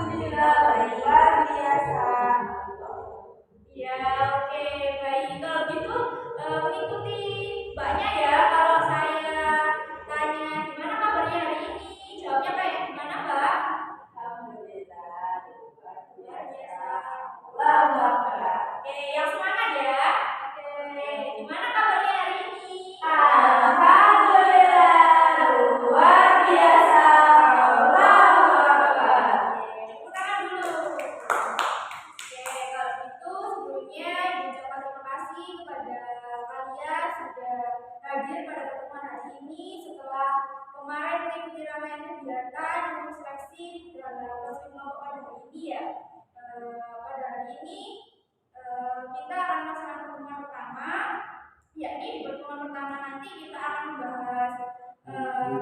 Alhamdulillah baik, luar biasa. Ya, oke, baik. Kalau gitu mengikuti Mbaknya ya. Kalau saya tanya gimana kabarnya hari ini, jawabnya kayak gimana, Mbak? Alhamdulillah luar Luar biasa. biasa. Allahu Akbar. Oke, yang semangat ya. Oke, gimana kabarnya hari ini? Alhamdulillah luar biasa. Allahu Akbar. Oke, tepuk tangan dulu. Oke, kalau gitu sebelumnya diucapkan terima kasih kepada kalian sudah hadir pada pertemuan hari ini setelah kemarin mengikuti rangkaian kegiatan untuk seleksi terhadap posisi kelompok pada hari ini ya. Pada hari ini kita akan melaksanakan pertemuan pertama, yakni di pertemuan pertama nanti kita akan membahas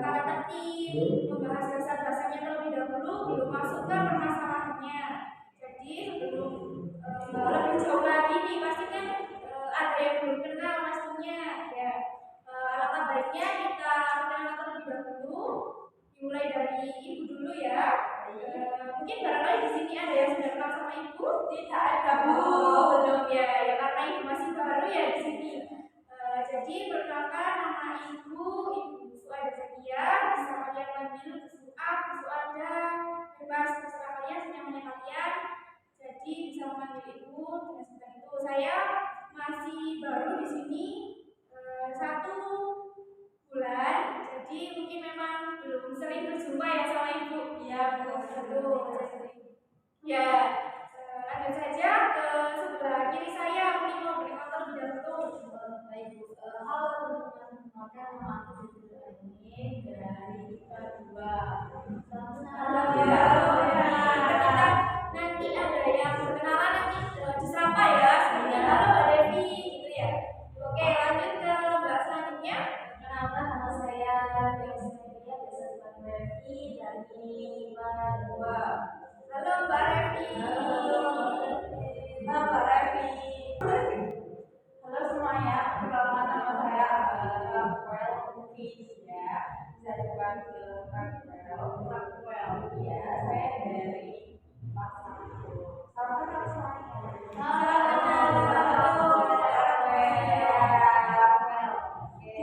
tata tertib, membahas dasar-dasarnya terlebih dahulu, belum masuk ke permasalahannya. Jadi sebelum lebih jauh lagi nih pasti kan ada yang belum kenal pastinya ya. Alangkah baiknya kita kenal terlebih dahulu, dimulai dari ibu dulu ya. Mungkin barangkali di sini ada yang sudah kenal sama ibu. Tidak ada Bu. Belum ya, ya karena ibu masih baru ya di sini. Jadi perkenalkan nama ibu Suada Zakia, bisa kalian panggil Suad, Suada, bebas terserah kalian senyamannya kalian. Jadi bisa memanggil ibu dengan sebutan itu. Saya masih baru di sini 1 bulan, jadi mungkin memang belum sering berjumpa ya sama ibu. Iya Bu. Ya, lanjut saja ke sebelah kiri saya. Mungkin mau berkata lebih dahulu. Baik Bu. Halo teman-teman, maka nama aku ini dari IPA 2. Selamat Ketika nanti ada yang berkenalan nanti disapa ya. Sebenarnya halo Mbak Devi gitu ya. Oke, lanjut ke Mbak selanjutnya. Kenalkan nama saya Dewi Sofia, biasa dipanggil Devi dari IPA 2. Halo Mbak Revi. Halo Mbak Revi. Halo semuanya, perkenalkan nama saya Rafael Lukis ya. Bisa dipanggil Rafael. Ya, saya dari Paksaan. Salam kenal semuanya.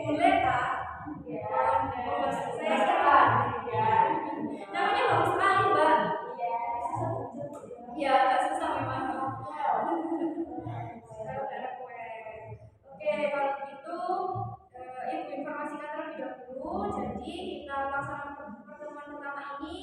Boleh Kak? Saya sekarang. Namanya bagus sekali Mbak. Ya, agak susah memang. Oke, kalau begitu ibu informasikan terlebih dahulu. Jadi kita laksanakan pertemuan pertama ini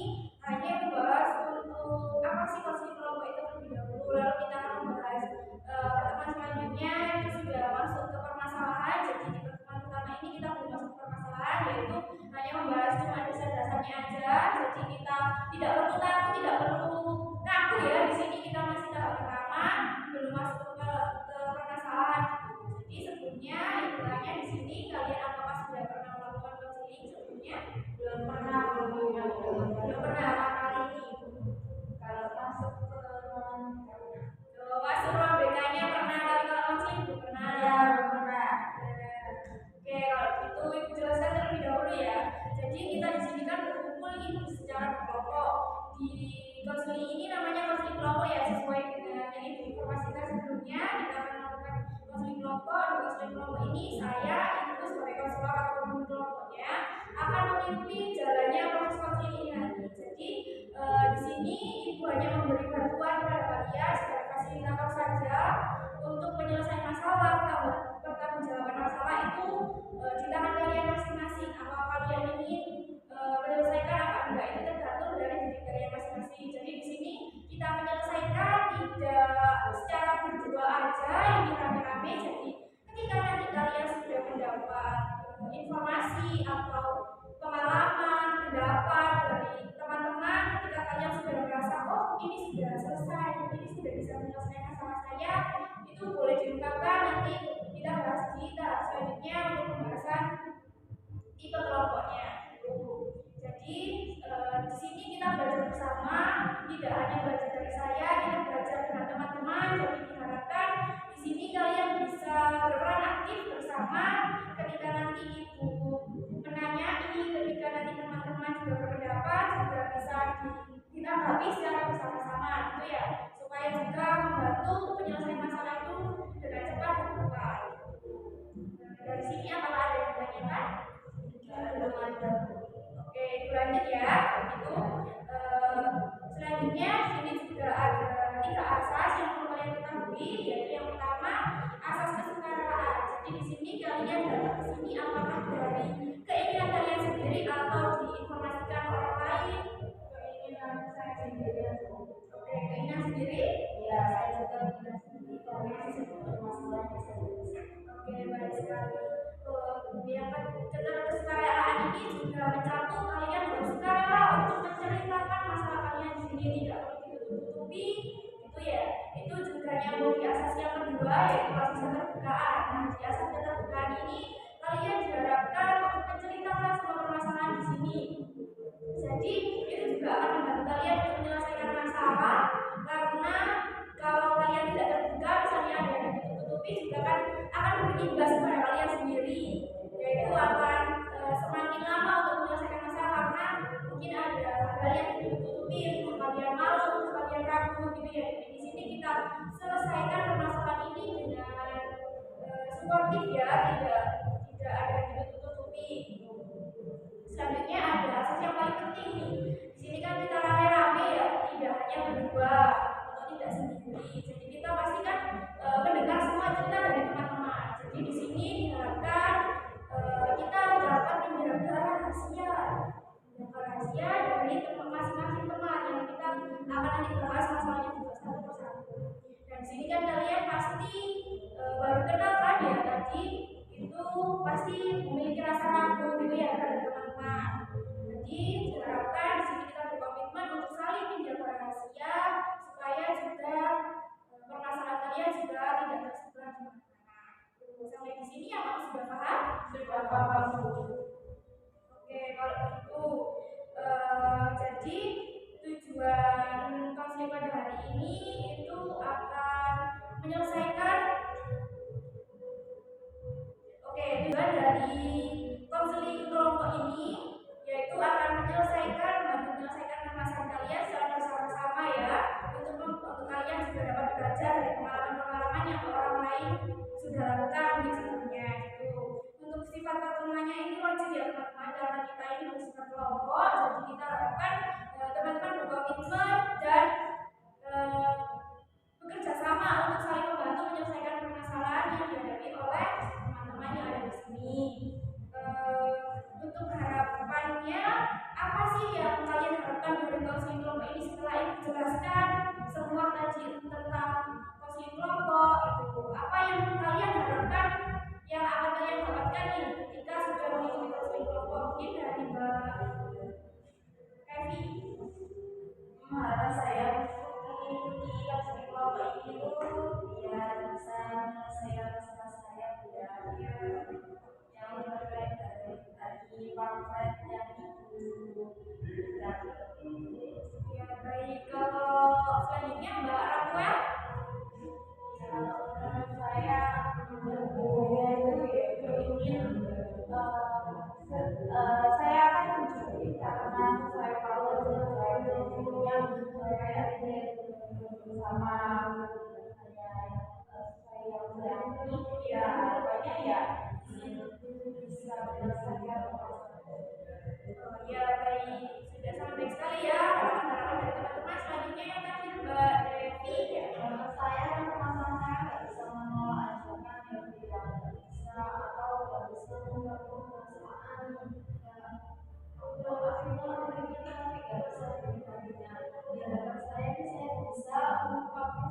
hanya membahas untuk apa sih konseling kelompok itu terlebih dahulu. Lalu kita akan membahas pertemuan selanjutnya itu sudah masuk ke permasalahan. Jadi di pertemuan pertama ini kita belum masuk ke permasalahan, yaitu hanya membahas cuma dasar-dasarnya aja. Jadi kita tidak perlu takut, tidak perlu ngaku ya. Di sini kita masih tahap pertama, belum masuk ke permasalahan. Jadi sebelumnya ibu tanya di sini kalian apakah sudah pernah melakukan konseling sebelumnya? Belum pernah, Belum pernah apa kali ini? kalau masuk ke ruangan Masuk ruang BK-nya pernah, tapi kalau konseling belum pernah. ya belum pernah. Oke, kalau gitu ibu jelaskan terlebih dahulu ya. Jadi kita di sini kan berkumpul ini secara berkelompok. Di konseling ini namanya konseling kelompok ya, sesuai dengan yang ibu informasikan sebelumnya. Kita akan melakukan konseling kelompok. Di konseling kelompok ini saya itu sebagai konselor atau pemimpin kelompoknya akan mengikuti jalannya proses konseling ini nanti. Jadi di sini ibu hanya memberi bantuan kepada kalian sebagai fasilitator saja untuk menyelesaikan masalah, pertanggungjawaban masalah itu di tangan kalian masing-masing. Apa kalian ingin menyelesaikan apa enggak itu tergantung dari diri kalian masing-masing. Jadi di sini kita menyelesaikan tidak secara berdua aja, ini rame-rame. Jadi ketika nanti kalian sudah mendapat informasi atau pengalaman, pendapat dari teman-teman, ketika kalian sudah merasa oh ini sudah selesai, ini sudah bisa menyelesaikan masalah saya, itu boleh diungkapkan. Nanti kita bahas di tahap selanjutnya untuk pembahasan tipe kelompoknya. Jadi di sini kita belajar bersama, tidak hanya belajar dari saya, kita belajar dengan teman-teman. Jadi diharapkan di sini kalian bisa berperan aktif bersama ketika nanti ibu menanyai, ketika nanti teman-teman juga berpendapat juga bisa ditanggapi secara bersama. supaya juga membantu penyelesaian masalah itu dengan cepat dan tepat. Dari sini apakah ada yang ditanyakan? Belum ada. Oke, lanjut ya. Itu selanjutnya di sini juga ada 3 asas yang perlu kalian ketahui, yaitu yang pertama asas kesukaraan. Jadi di sini kalian datang ke sini apakah dari keinginan kalian sendiri atau diinformasikan orang lain? Keinginan saya sendiri. Oke, keinginan sendiri? Ya, saya juga keinginan sendiri karena sesuatu masalahnya sendiri. Oke, baik sekali. Yang kesukaraan ini juga mencakup kalian bersukarela untuk menceritakan masalah kalian di sini, tidak perlu ditutupi, gitu ya. Itu juga nyambung di asas yang kedua, yaitu asas keterbukaan. Nah, di asas keterbukaan ini kalian diharapkan untuk menceritakan semua permasalahan di sini. Jadi itu juga akan membantu kalian untuk menyelesaikan masalah, karena kalau kalian tidak terbuka, misalnya ada yang ditutupi juga kan akan berimbas pada kalian sendiri, yaitu akan semakin lama untuk menyelesaikan masalah karena mungkin ada hal yang ditutupi untuk kalian malu, untuk kalian ragu, gitu ya. Di sini kita selesaikan permasalahan ini dengan suportif ya, tidak ada yang ditutupi. Selanjutnya ada asas yang paling penting nih. Di sini kan kita rame-rame ya, tidak hanya berdua atau tidak sendiri. Jadi kita pasti kan mendengar semua cerita dari teman-teman. Jadi di sini diharapkan kita dapat menjaga rahasia dari masing-masing teman yang kita akan nanti bahas masalahnya juga satu persatu. Dan di sini kan kalian pasti baru kenal kan ya tadi, itu pasti memiliki rasa ragu gitu ya terhadap teman-teman. Jadi diharapkan di sini kita berkomitmen untuk saling menjaga rahasia supaya juga permasalahan kalian juga tidak tersebar di mana-mana. Sampai di sini ya kamu sudah paham? Sudah paham. Oke, kalau itu jadi tujuan konseling pada hari ini itu akan menyelesaikan tujuan dari konseling kelompok ini yaitu akan menyelesaikan permasalahan kalian secara bersama-sama ya, untuk kalian juga dapat belajar dari pengalaman-pengalaman yang orang lain sudah lakukan di sebelumnya gitu. Untuk sifat pertemuannya ini wajib ya teman-teman, karena kita ini bersifat kelompok, jadi kita harapkan teman-teman berkomitmen dan bekerja sama untuk saling membantu menyelesaikan permasalahan yang dihadapi oleh teman-teman yang ada di sini. Untuk harapannya apa sih yang kalian harapkan dari konseling kelompok ini? Setelah itu jelaskan semua tadi tentang konseling kelompok itu, apa yang kalian harapkan yang akan kalian dapatkan nih ketika sudah mengikuti konseling kelompok? Mungkin dari Mbak Evi. Harapan saya mengikuti konseling kelompok ini biar bisa menyelesaikan masalah saya yang terkait dari pamflet yang ibu berikan. Ya baik, kalau selanjutnya Mbak Rafael. Kalau menurut saya ingin saya akan mencuri karena saya tahu yang kayak ini sama saya ya harapannya ya bisa menyelesaikan. Ya baik, sudah sangat baik sekali ya harapan-harapan dari teman-teman. Selanjutnya yang terakhir Mbak Devi ya. Saya teman-teman saya nggak bisa menolak ajakan yang tidak bisa atau nggak bisa menggabung perasaan udah pasti mau dirinya tapi nggak bisa dibandingkan. Di hadapan saya ini saya bisa mengungkapkan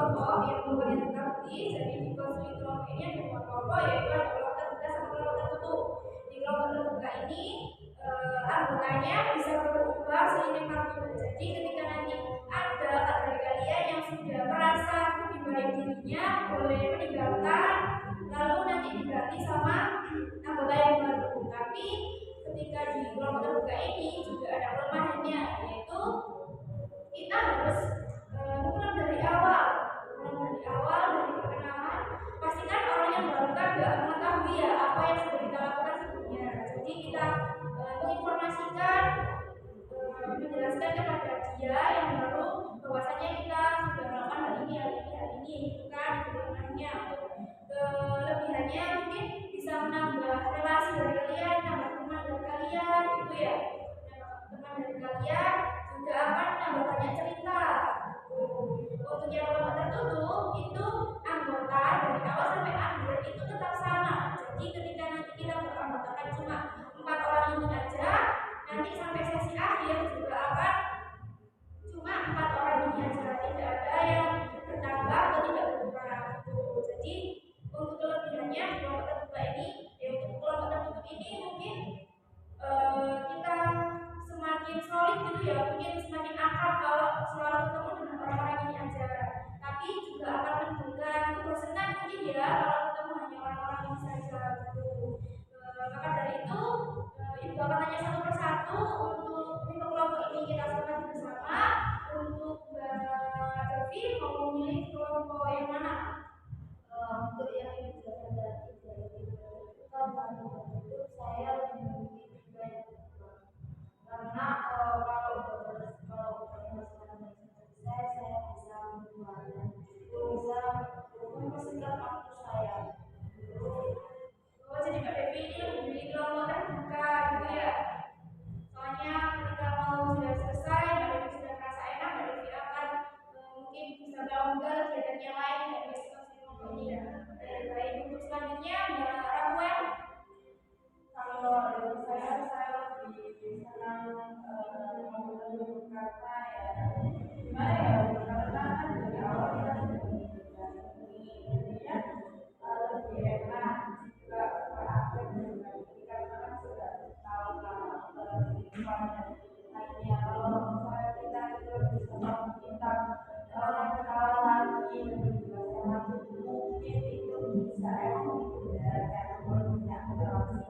kelompok yang perlu kalian ketahui. Jadi di konseling kelompok ini ada dua kelompok, yaitu ada kelompok terbuka sama kelompok tertutup. Di kelompok terbuka ini anggotanya bisa berubah seiring waktu. Jadi ketika nanti ada dari kalian yang sudah merasa lebih baik dirinya, boleh meninggalkan, lalu nanti diganti sama anggota yang baru. Tapi ketika di kelompok terbuka ini juga ada kelemahannya, yaitu kita harus mulai dari awal, dari perkenalan. Pastikan orang yang baru kan nggak mengetahui ya apa yang sudah kita lakukan sebelumnya. Jadi kita menginformasikan, menjelaskan kepada dia yang baru bahwasanya kita sudah melakukan hal ini, itu kan kegunaannya. Untuk kelebihannya mungkin bisa menambah relasi dari kalian, nambah teman dari kalian, gitu ya. Teman dari kalian juga akan nambah banyak cerita. Untuk yang kelompok tertutup itu anggota dari awal sampai akhir itu tetap sama. Jadi ketika nanti kita beranggotakan cuma 4 orang ini aja, nanti sampai sesi akhir juga akan cuma 4 orang ini aja, tidak ada yang bertambah atau tidak berkurang gitu. Jadi untuk kelebihannya di kelompok terbuka ini, untuk kelompok tertutup ini mungkin kita semakin solid gitu ya, mungkin semakin akrab kalau selalu ketemu dengan orang-orang ini aja. Tapi juga akan menimbulkan kebosanan mungkin ya kalau ketemu hanya orang-orang ini saja gitu. Maka dari itu ibu akan tanya satu persatu untuk kelompok ini kita sepakati bersama. Untuk Mbak Devi mau memilih kelompok yang mana? Untuk yang ibu jelaskan tadi itu saya lebih memilih karena kalau saya bisa menggunakan itu bisa mempersingkat waktu saya. Oh, jadi Mbak Devi ini lebih memilih kelompok terbuka gitu ya? Soalnya ketika mau sudah selesai, Mbak Devi sudah merasa enak, Mbak Devi akan mungkin bisa gabung ke kegiatan yang lain dan diskusi kelompok ini ya. Baik, untuk selanjutnya Mbak Ramuel. Kalau dari saya lebih senang membentuk karena ya gimana ya, karena kan dari awal kita sudah jadinya lebih enak juga beraktif dengan ini karena kan sudah tahu kehidupan lainnya. Kalau misalnya kita itu bisa kita kenal lagi lebih jelas mungkin itu bisa emang ya cara punya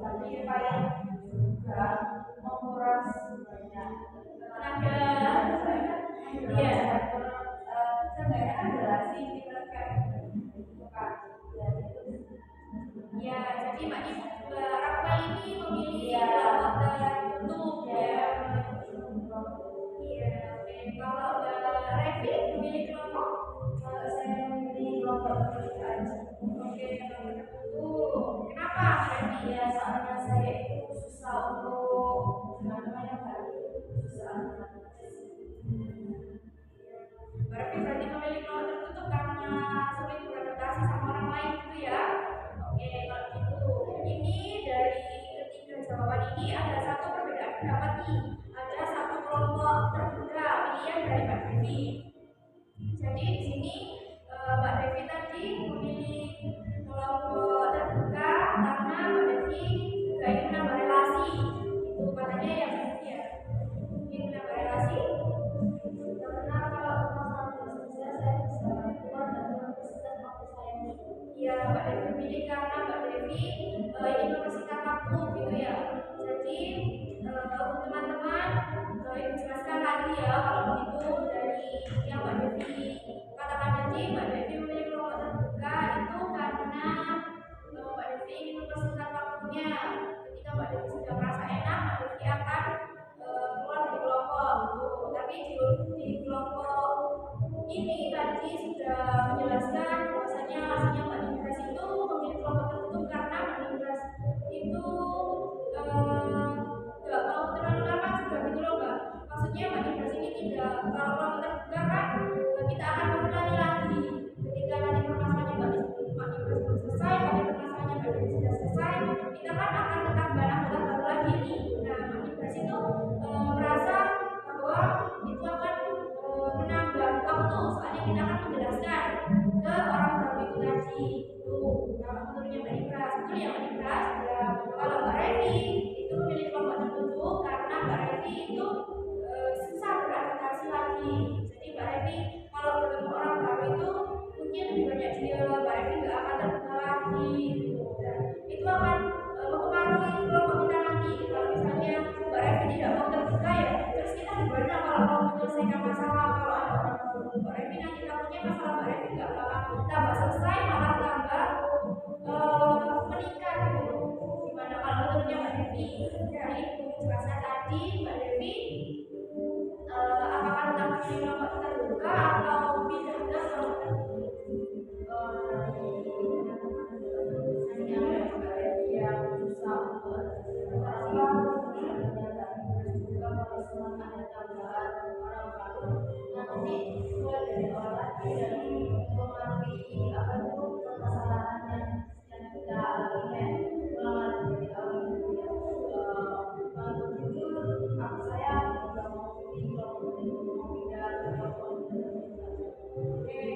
tapi kayak juga menguras banyak tenaga. Iya. sebenarnya kan relasi kita kayak bukan Ya, jadi Mbak Rafael ini memilih kelompok tertutup ya. Iya, oke. Kalau Mbak Revi memilih kelompok, kalau saya memilih kelompok tertutup aja. oke, kelompok tertutup. Kenapa Mbak Revi? Ya soalnya saya itu susah untuk namanya baru susah. Mbak Revi berarti memilih kelompok tertutup karena sulit beradaptasi sama orang lain gitu ya. Oke, kalau gitu. Ini dari ketiga jawaban ini ada satu perbedaan pendapat nih. Ada satu kelompok terbuka pilihan dari Mbak Devi. Jadi di sini Mbak Devi tadi memilih kelompok terbuka karena Mbak Devi juga ingin menambah relasi. Itu katanya ya Mbak Devi ya. Ingin menambah relasi. Karena kalau masalah sosial saya bisa keluar dan mempersingkat waktu saya. Ya, Mbak Devi pilih karena Mbak Devi ingin mempersingkat waktu gitu ya. Jadi untuk teman-teman ibu jelaskan lagi ya kalau begitu dari yang Mbak Devi katakan tadi. Mbak Devi memilih kelompok terbuka itu karena Mbak Devi ingin mempersingkat waktunya. Ketika Mbak Devi sudah merasa enak, Mbak Devi akan keluar dari kelompok gitu. Tapi di kelompok ini tadi sudah menjelaskan bahwasanya alasannya Mbak Nibras itu memilih kelompok tertutup karena Mbak Nibras itu nggak mau terlalu lama juga gitu loh Mbak. Maksudnya Mbak Nibras ini tidak, kalau kelompok terbuka kan kita akan berulangi lagi.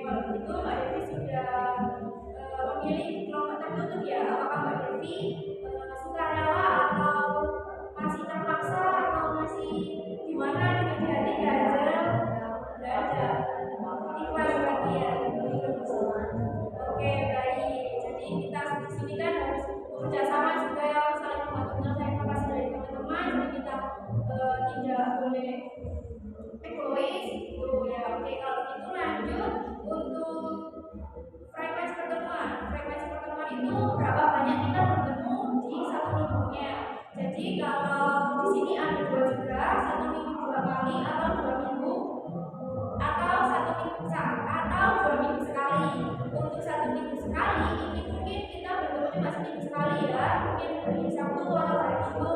kalau begitu Mbak Devi sudah memilih kelompok tertutup ya. Apakah Mbak Devi sukarela atau masih terpaksa atau masih gimana dengan di hati belajar ikhlas berarti ya. Oke baik, jadi kita di sini kan harus bekerja sama juga ya, saling membantu menyelesaikan masalah dari teman-teman. Jadi kita tidak boleh egois gitu ya. Oke kalau gitu lanjut untuk frekuensi pertemuan itu berapa banyak kita bertemu di satu minggunya. Jadi kalau di sini ada dua juga, satu minggu dua kali atau 2 minggu atau 1 minggu atau 2 minggu sekali. Untuk 1 minggu sekali ini mungkin kita bertemu cuma seminggu sekali ya, mungkin hari Sabtu atau hari Minggu.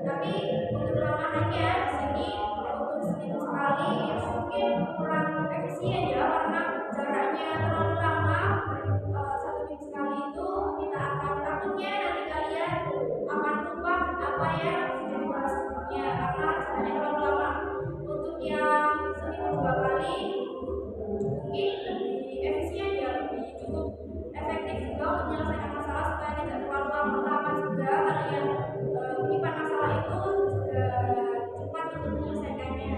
Tapi untuk kelamaannya di sini untuk seminggu sekali ya mungkin kurang efisien ya, karena jaraknya terlalu lama. 1 minggu sekali itu kita akan takutnya nanti kalian akan lupa apa yang sudah dibahas sebelumnya karena jaraknya terlalu lama. Untuk yang seminggu 2 kali mungkin lebih efisien ya, lebih cukup efektif juga untuk menyelesaikan masalah supaya tidak terlalu lama juga. Kalian menyimpan masalah itu juga cepat untuk menyelesaikannya.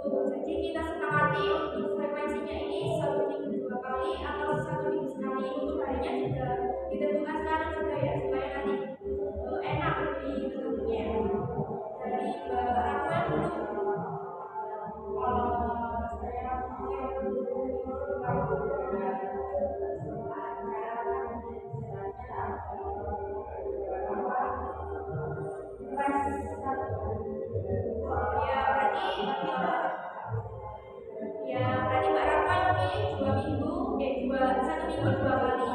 Jadi kita sepakati untuk frekuensinya ini 1 minggu 2 kali atau 1 minggu sekali. Untuk harinya juga ditentukan sekarang juga ya, supaya nanti enak lebih ketemunya. Dari Mbak Rafael dulu. Saya berarti Mbak Rafael memilih 1 minggu 2 kali.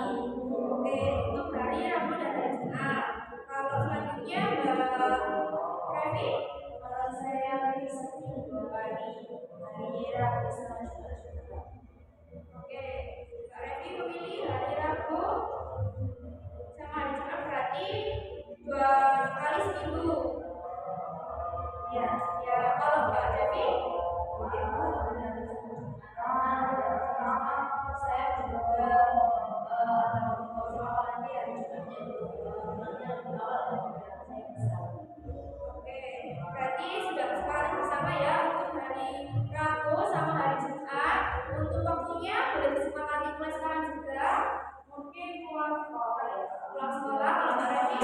Oke, untuk hari Rabu dan hari Jumat. Kalau selanjutnya Mbak Revi, Kalau saya pilih 1 minggu 2 kali, hari Rabu sama Jumat. Oke, Mbak Revi memilih hari Rabu sama hari Jumat, berarti 2 kali seminggu. Ya, kalau Mbak Devi, saya juga oke, berarti sudah kesepakatan bersama ya untuk hari Rabu sama hari Jumat. Untuk waktunya boleh disepakati mulai sekarang juga. Mungkin pulang sekolah ya. Pulang sekolah kalau Mbak Devi.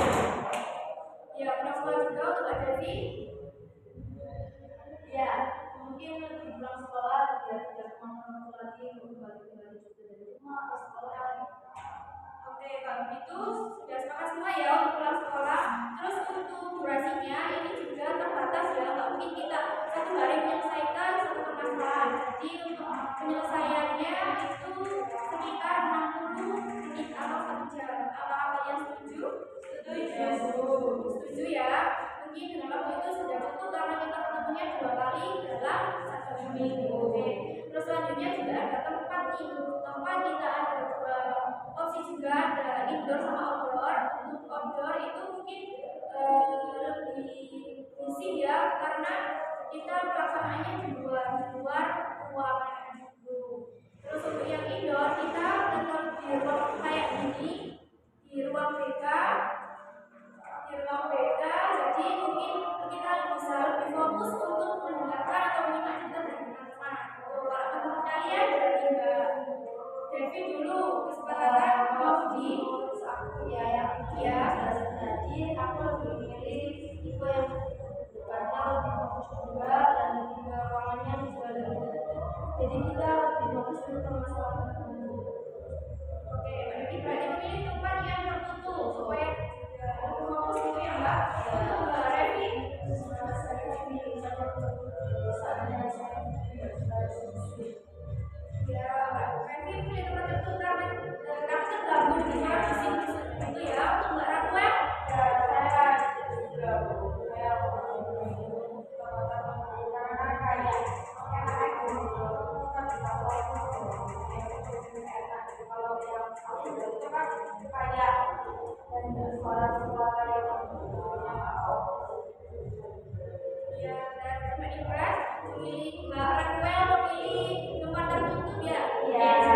Ya, pulang sekolah juga untuk Mbak Devi. ya, mungkin di pulang sekolah biar tidak kemana-mana lagi untuk balik-balik juga dari rumah ke sekolah. Oke, kalau begitu sudah sepakat semua ya untuk pulang sekolah. Terus untuk durasinya ini juga terbatas ya, nggak mungkin kita satu hari menyelesaikan satu permasalahan. Jadi untuk penyelesaiannya itu sekitar 60 menit atau 1 jam. Apakah kalian setuju? Setuju ya. Mungkin dengan waktu itu sudah cukup karena kita ketemunya 2 kali dalam 1 minggu. Oke. Terus selanjutnya juga ada tempat nih. Tempat kita ada 2 opsi juga, ada indoor sama outdoor. Untuk outdoor itu mungkin lebih busy ya, karena kita pelaksanaannya di luar ruangan gitu. Terus untuk yang indoor kita tetap di ruang kayak gini, di ruang BK. Jadi mungkin kita bisa lebih fokus untuk mendengarkan atau menyimak cerita dari teman-teman. Kalau teman kalian dari Mbak Devi dulu kesepakatan mau di Aku ya jadi aku lebih memilih tipe yang bukannya lebih fokus juga dan juga ruangannya juga lebih. Jadi kita lebih fokus ke permasalahan. Oke, Mbak Devi berarti memilih tempat yang tertutup supaya lebih fokus gitu ya Mbak. Untuk Mbak Revi, Saya memilih misalnya saya ya Mbak Revi pilih tempat tertutup karena tergabung di sana di sini itu ya. Untuk Mbak Rafael, saya juga saya karena kayak enak aja kita bisa kalau yang aku itu kan kayak dan suara-suara yang ya dan Mbak Ibras memilih Mbak Rafael memilih tempat tertutup ya. ya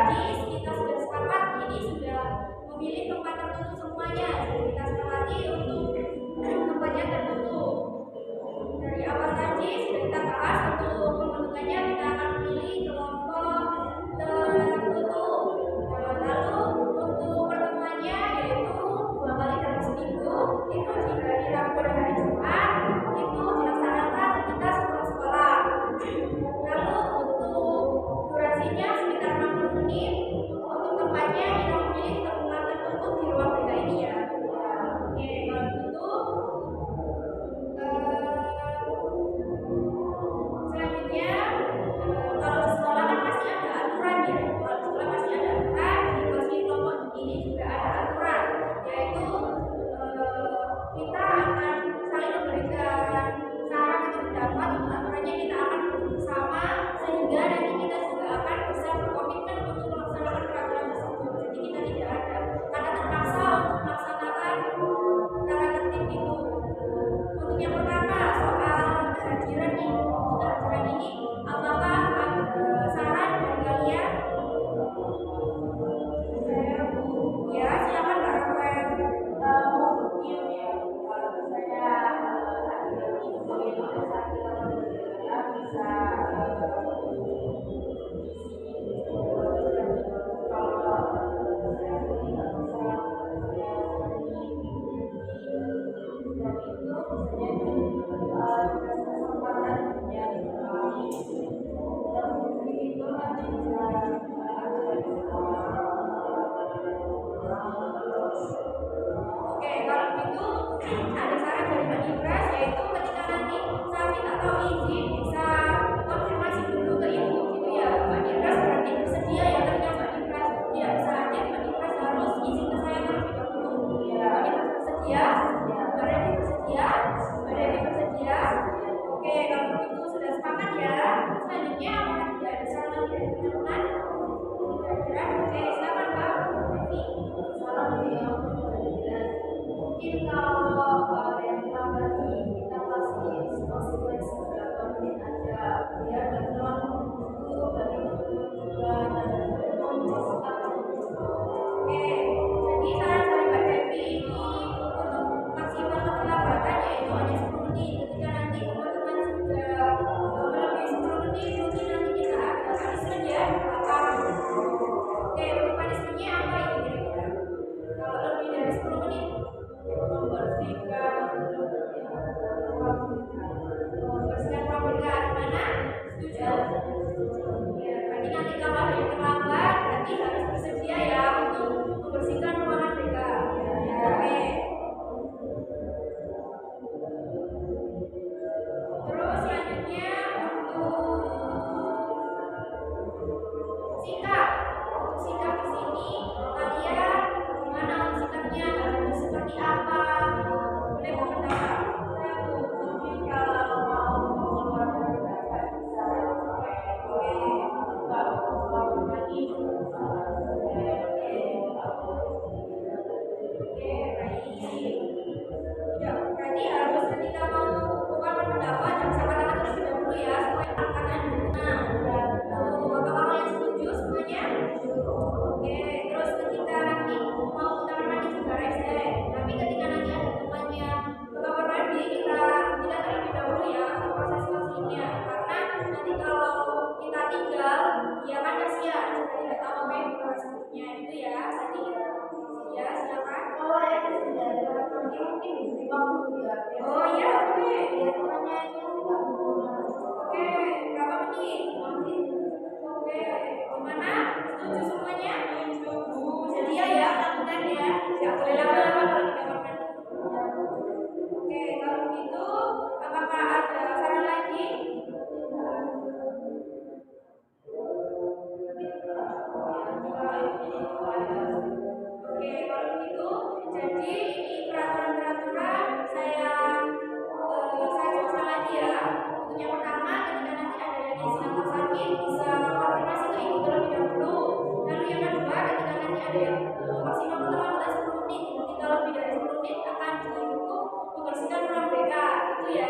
ada yang maksimal pertemuan kita 10 menit. Ketika lebih dari 10 menit akan dihukum membersihkan ruang BK itu ya.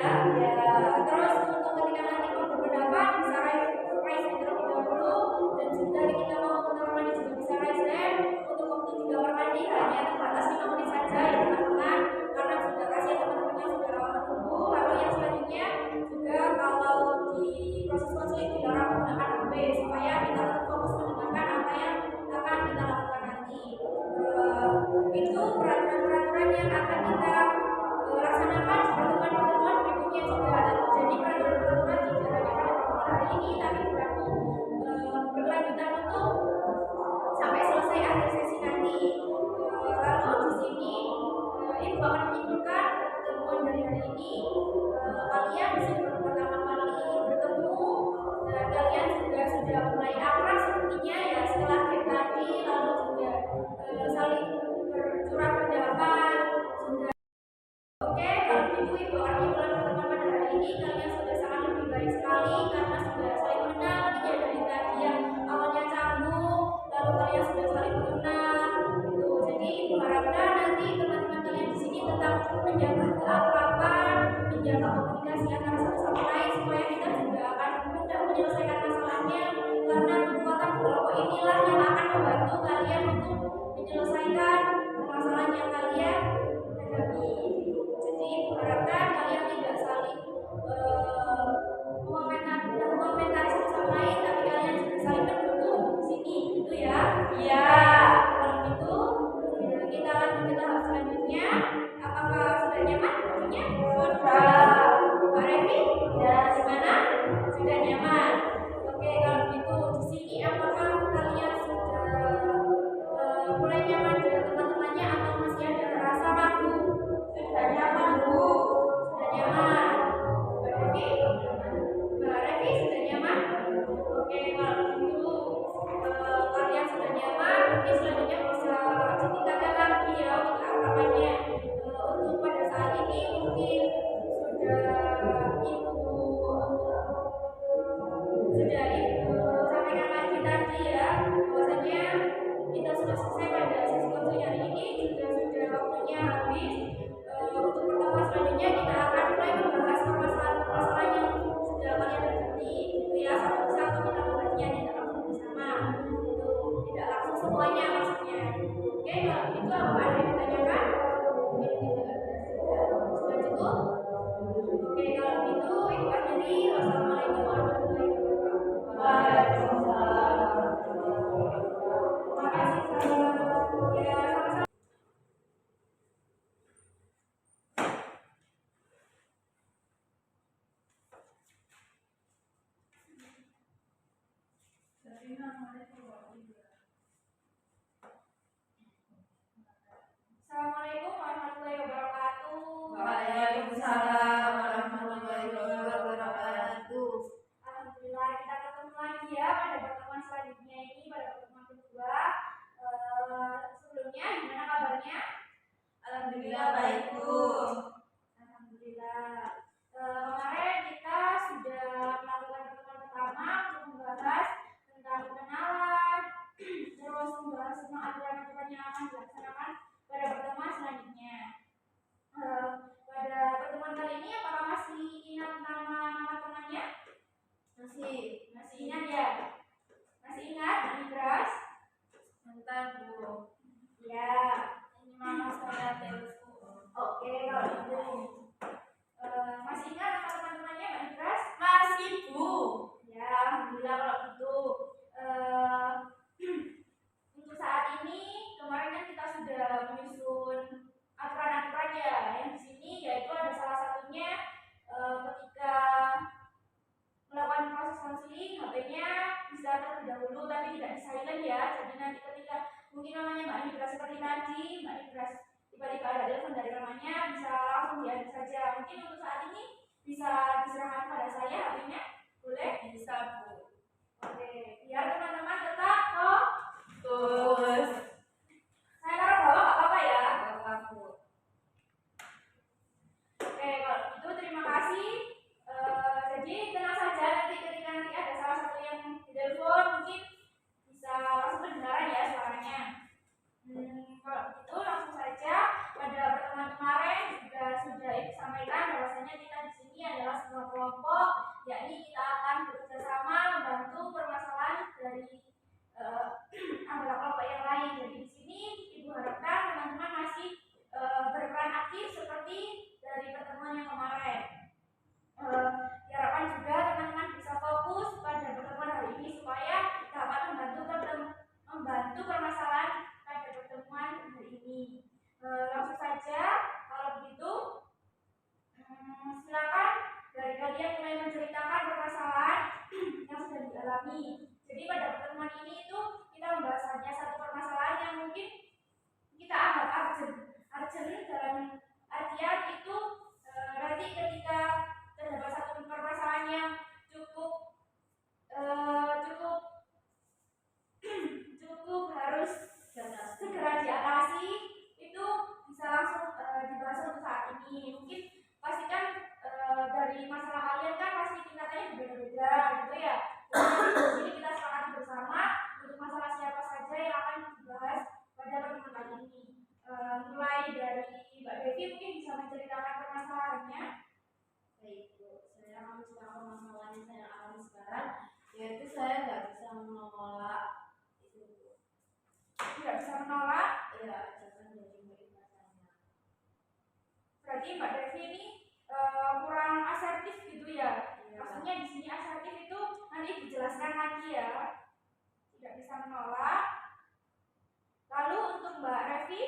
Terus untuk ketika nanti mau berpendapat bisa raise hand terlebih dahulu, dan juga kita mau ke kamar mandi juga bisa raise hand. Untuk waktu di kamar mandi hanya terbatas 5 menit saja ya teman-teman, karena sudah kasih teman-teman yang sudah lama menunggu. Lalu yang selanjutnya juga kalau di proses konseling dilarang menggunakan HP supaya kita tetap fokus mendengarkan apa yang akan kita lakukan nanti. Itu peraturan-peraturan yang akan kita laksanakan di pertemuan-pertemuan berikutnya juga. Jadi peraturan-peraturan tidak hanya pada pertemuan hari ini, tapi berkelanjutan untuk sampai selesai akhir sesi nanti. Lalu di sini Ibu akan menyimpulkan pertemuan dari hari ini. Kalian di sini baru pertama kali bertemu dan kalian juga sudah mulai akrab sepertinya ya setelah game tadi, lalu juga saling bercurah pendapat juga. Oke, kalau begitu Ibu akan menyimpulkan pertemuan pada hari ini. Kalian sudah sangat lebih baik sekali karena sudah saling mengenal ya, dari tadi yang awalnya canggung, lalu kalian sudah saling mengenal. Jadi Ibu harapkan nanti teman-teman kalian di sini tetap menjaga keakraban, menjaga komunikasi antara satu sama lain supaya kita juga akan mudah menyelesaikan masalahnya, karena kekuatan kelompok inilah yang akan membantu kalian untuk menyelesaikan permasalahan yang kalian hadapi. Jadi Ibu harapkan kalian tidak saling mengomentari satu sama lain, tapi kalian juga saling mendukung di sini, gitu ya. Iya. Kalau gitu kita lanjut ke tahap selanjutnya. Apakah sudah nyaman waktunya? Sudah. Pak Revi? Ya. Gimana? Sudah nyaman. Oke, kalau begitu di sini apakah kalian sudah mulai nyaman dengan teman-temannya atau masih ada rasa ragu? Sudah nyaman, Bu. Sudah nyaman. Pak Revi? Mbak Revi sudah nyaman? Oke, kalau begitu kalian sudah nyaman, mungkin selanjutnya bisa ditingkatkan lagi ya untuk keakrabannya. Untuk pada saat ini mungkin sudah ibu sampaikan lagi tadi ya, bahwasanya kita sudah selesai pada sesi konseling hari ini, juga sudah waktunya habis. Untuk pertemuan selanjutnya kita akan mulai membahas permasalahan-permasalahan yang sudah kalian hadapi, gitu ya. Satu-satu kita membahasnya, tidak langsung bersama, tidak langsung semuanya maksudnya. Oke, kalau begitu apa ada yang ditanyakan? Sudah cukup? Oke, kalau begitu Ibu akhiri. Wassalamualaikum warahmatullahi wabarakatuh. Waalaikumsalam. Terima kasih. Ya, sama-sama. Assalamualaikum warahmatullahi wabarakatuh. Waalaikumsalam warahmatullahi wabarakatuh. Alhamdulillah kita ketemu lagi ya pada pertemuan selanjutnya ini, pada pertemuan kedua. Sebelumnya gimana kabarnya? Alhamdulillah baik, Bu. Alhamdulillah. Kemarin kita sudah melakukan pertemuan pertama untuk membahas tentang pengenalan, terus membahas tentang aturan-aturan yang akan dilaksanakan pada pertemuan selanjutnya. Pada pertemuan kali ini apakah masih ingat nama-nama temannya? Masih ingat ya? Masih ingat Anidras? Bentar, Bu. Ya. Ini mama saya telepon. Oke, kalau gitu. Masih ingat nama teman-temannya Mbak Anidras? Masih, Bu. Ya, alhamdulillah kalau gitu. Untuk saat ini kemarin kan kita sudah menyusun aturan-aturan ya, yang di sini yaitu ada salah satunya ketika melakukan proses konseling HP-nya bisa terlebih dahulu tapi tidak di silent ya. Jadi nanti ketika mungkin namanya Mbak Nidra seperti tadi, Mbak Nidra tiba-tiba ada telepon dari namanya, bisa langsung diambil saja. Mungkin untuk saat ini bisa diserahkan pada saya HP-nya, boleh? Bisa, Bu. Oke, biar teman-teman tetap Terus saya taruh bawah nggak apa-apa ya. Bapak, Bu. Oke, kalau gitu terima kasih. Jadi tenang saja, nanti ketika nanti ada salah satu yang di telepon mungkin bisa langsung kedengaran ya suaranya. Langsung saja, kalau begitu silakan dari kalian mulai menceritakan permasalahan yang sedang dialami. Jadi pada pertemuan ini itu kita membahas hanya satu permasalahan yang mungkin kita anggap urgent dalam artian itu nanti ketika terdapat satu permasalahan yang cukup cukup cukup harus segera diatasi, itu bisa langsung dibahas untuk saat ini. Mungkin pastikan dari masalah kalian kan pasti tingkatannya berbeda-beda gitu ya. Jadi kita sepakati bersama untuk masalah siapa saja yang akan dibahas pada pertemuan kali ini. Mulai dari Mbak Devi mungkin bisa menceritakan permasalahannya. Baik Bu, saya akan menceritakan masalah yang saya alami sekarang, yaitu saya nggak bisa mengelola itu Bu. Tidak bisa menolak. Ya, ajakan dari murid bahasanya. Berarti Mbak Devi ini kurang asertif gitu ya. Iya. Maksudnya di sini asertif itu nanti dijelaskan lagi ya. Tidak bisa menolak. Lalu untuk Mbak Revi,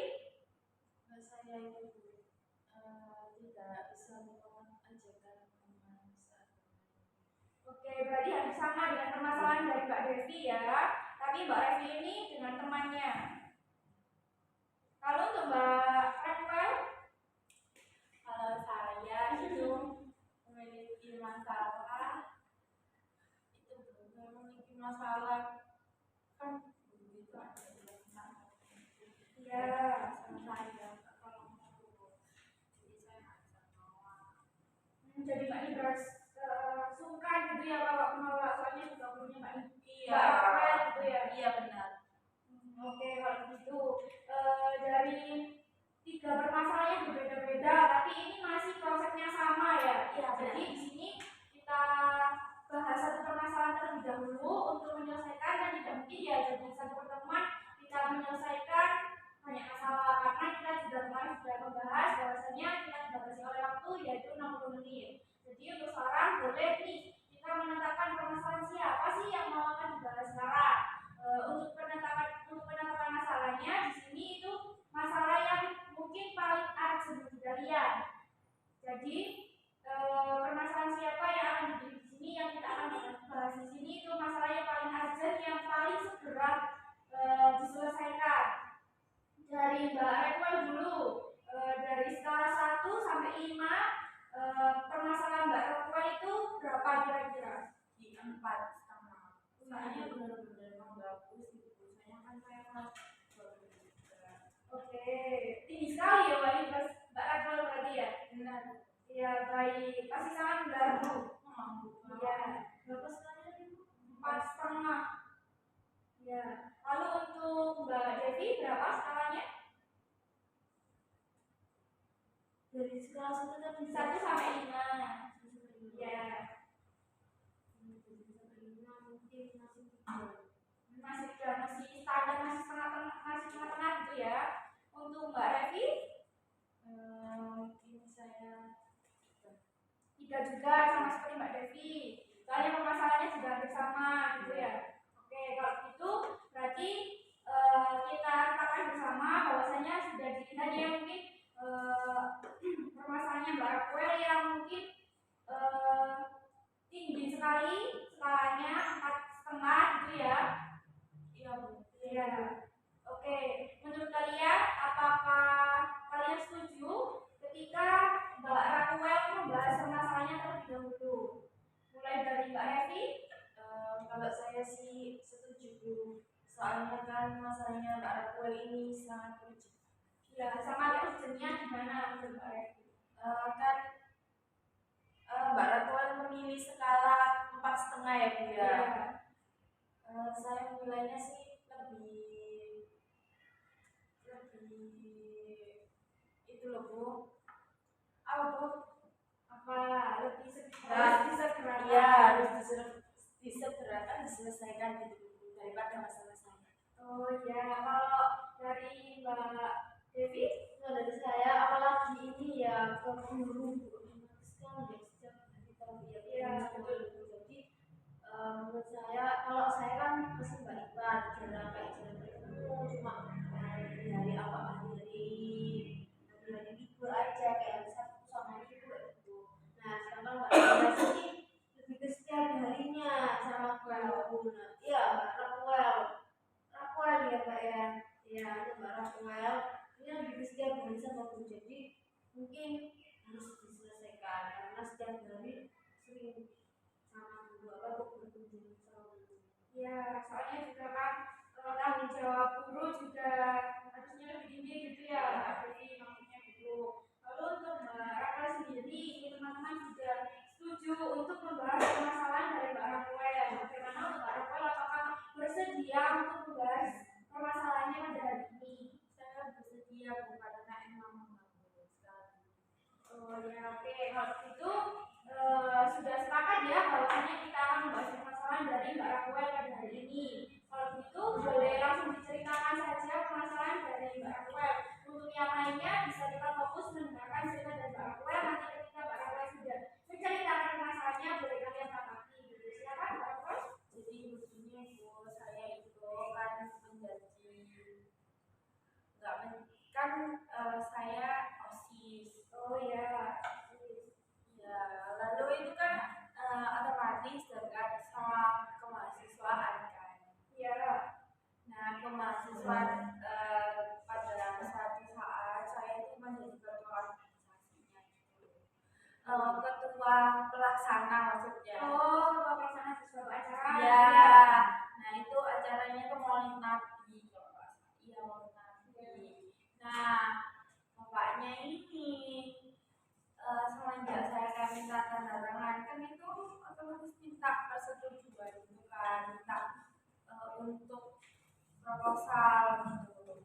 Saya itu Bu, tidak bisa mengelola ajakan teman saat oke, berarti hampir sama dengan permasalahan dari Mbak Devi ya. Tapi Mbak Revi ini dengan temannya. Lalu untuk Mbak Redwell, Kalau saya itu memiliki masalah, itu memiliki masalah kan begitu ada yang sama. ya. Sama saya kalau mau, jadi saya nggak bisa menolak. Jadi Mbak ini beras sungkan gitu ya kalau menolak, soalnya juga punya Mbak Iya. Mbak Redwell gitu ya. Iya benar. Oke, kalau begitu dari tiga permasalahan yang berbeda-beda, tapi ini masih konsepnya sama ya. Iya, Jadi di sini kita bahas satu permasalahan terlebih dahulu untuk menyelesaikan, dan tidak mungkin ya jadi satu pertemuan kita menyelesaikan banyak masalah, karena kita juga kemarin sudah membahas bahwasanya kita dibatasi oleh waktu yaitu 60 menit. Jadi untuk sekarang boleh nih kita menetapkan permasalahan siapa sih yang mau akan dibahas sekarang. Untuk penetapan masalahnya di sini itu masalah yang mungkin paling urgent bagi kalian. Jadi permasalahan siapa yang akan dipilih di sini, yang kita akan bahas di sini itu masalah yang paling urgent, yang paling segera diselesaikan. Dari Mbak Redwell dulu, dari skala 1 sampai 5, permasalahan Mbak Redwell itu berapa kira-kira? Di 4,5. Saya benar-benar bagus gitu. Saya kan saya kelas 12 juga. Oke, tinggi sekali ya Mbak Redwell berarti ya? Benar. Iya, baik. Pasti sangat mengganggu. Iya. berapa sekali tadi Bu? 4,5. Ya. Lalu untuk Mbak Devi berapa skalanya? Dari skala 1 tadi 1 sampai 5. Ya. mungkin masih 3. Masih standar, masih setengah-tengah gitu ya. Untuk Mbak Revi Mungkin saya 3 juga, sama seperti Mbak Devi. Soalnya permasalahannya juga hampir sama gitu ya. Oke, kalau gitu berarti kita katakan bersama bahwasanya sudah dilihat ya mungkin permasalahannya Mbak Raquel yang mungkin tinggi sekali skalanya 4,5 gitu ya. iya Bu. Iya. Oke, menurut kalian apakah kalian setuju ketika Mbak Raquel membahas permasalahannya terlebih dahulu? Mulai dari Mbak Revi. Kalau saya sih setuju Bu. Soalnya kan masalahnya Mbak Raquel ini sangat urgent. Ya, sama urgentnya gimana menurut Mbak Revi? Kan Mbak Raquel memilih skala 4,5 ya Bu ya. Saya menilainya sih lebih itu loh Bu. Apa Bu? Apa lebih Nah, disegerakan? Iya, harus disegerakan, diselesaikan gitu Bu, daripada masalah saya. Oh ya, kalau dari Mbak Devi, Nah, dari saya apalagi ini ya keburu enak sekali ya sejak kita lihat Iya, betul. Jadi menurut saya kalau saya kan masih balik jalan kayak jalan itu cuma dari awal dari Ya untuk Mbak Rafael ini lagi setiap hari sama Bu, jadi mungkin harus diselesaikan karena setiap hari sering sama Bu apa berkunjung sama Bu. Ya, soalnya juga kan tanggung jawab guru juga harusnya lebih tinggi gitu ya, Mbak Devi, maksudnya gitu. Lalu untuk Mbak Rafael sendiri, teman-teman juga setuju untuk membahas permasalahan dari Mbak Rafael. Bagaimana untuk Mbak Rafael, apakah bersedia untuk membahas permasalahannya pada hari ini? Saya bersedia Bu karena emang bagus sekali. Oh ya, oke. Kalau itu sudah sepakat ya bahwasanya kita akan membahas permasalahan dari Mbak Rafael pada hari ini. Kalau begitu boleh langsung diceritakan saja permasalahan dari Mbak Rafael. Untuk yang lainnya bisa kita fokus mendengarkan cerita dari Mbak Rafael. Nanti ketika Mbak Rafael sudah menceritakan permasalahannya, boleh kalian tanggapi. Silakan Mbak Rafael. Jadi begini Bu, saya itu kan menjadi nggak men, kan saya OSIS. Oh ya, Ya, lalu itu kan otomatis dekat sama kemahasiswaan kan. ya, Nah, kemahasiswaan pada satu saat saya itu menjadi ketua organisasinya gitu. Ketua pelaksana maksudnya. oh pelaksana sesuatu acara. Ya, nah itu acaranya ke Maulid Nabi kalau nggak salah. Iya, Maulid Nabi. Nah, bapaknya ini semenjak saya minta tanda tangan kan itu otomatis minta persetujuan gitu kan, minta untuk proposal gitu.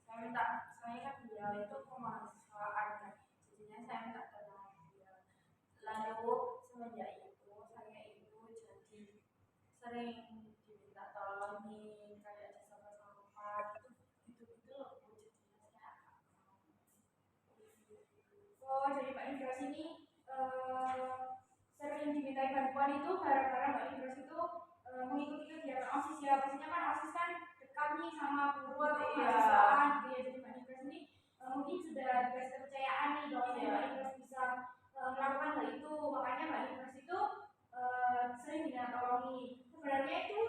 Saya kan beliau itu kemahasiswaan kan, jadinya saya minta tanda tangan beliau. Lalu semenjak itu saya itu jadi sering diminta tolongin kayak jasa sampah gitu loh Bu, jadinya saya agak Oh, jadi Mbak Indra ini sering dimintai bantuan itu gara-gara Mbak Indra itu mengikuti kegiatan OSIS ya. Pastinya kan OSIS kan dekat nih sama guru atau Iya. mahasiswaan gitu ya. Jadi Mbak Indra ini mungkin sudah dikasih kepercayaan nih bahwa Mbak Indra bisa melakukan hal itu. Makanya Mbak Indra itu sering ditolongi. Sebenarnya itu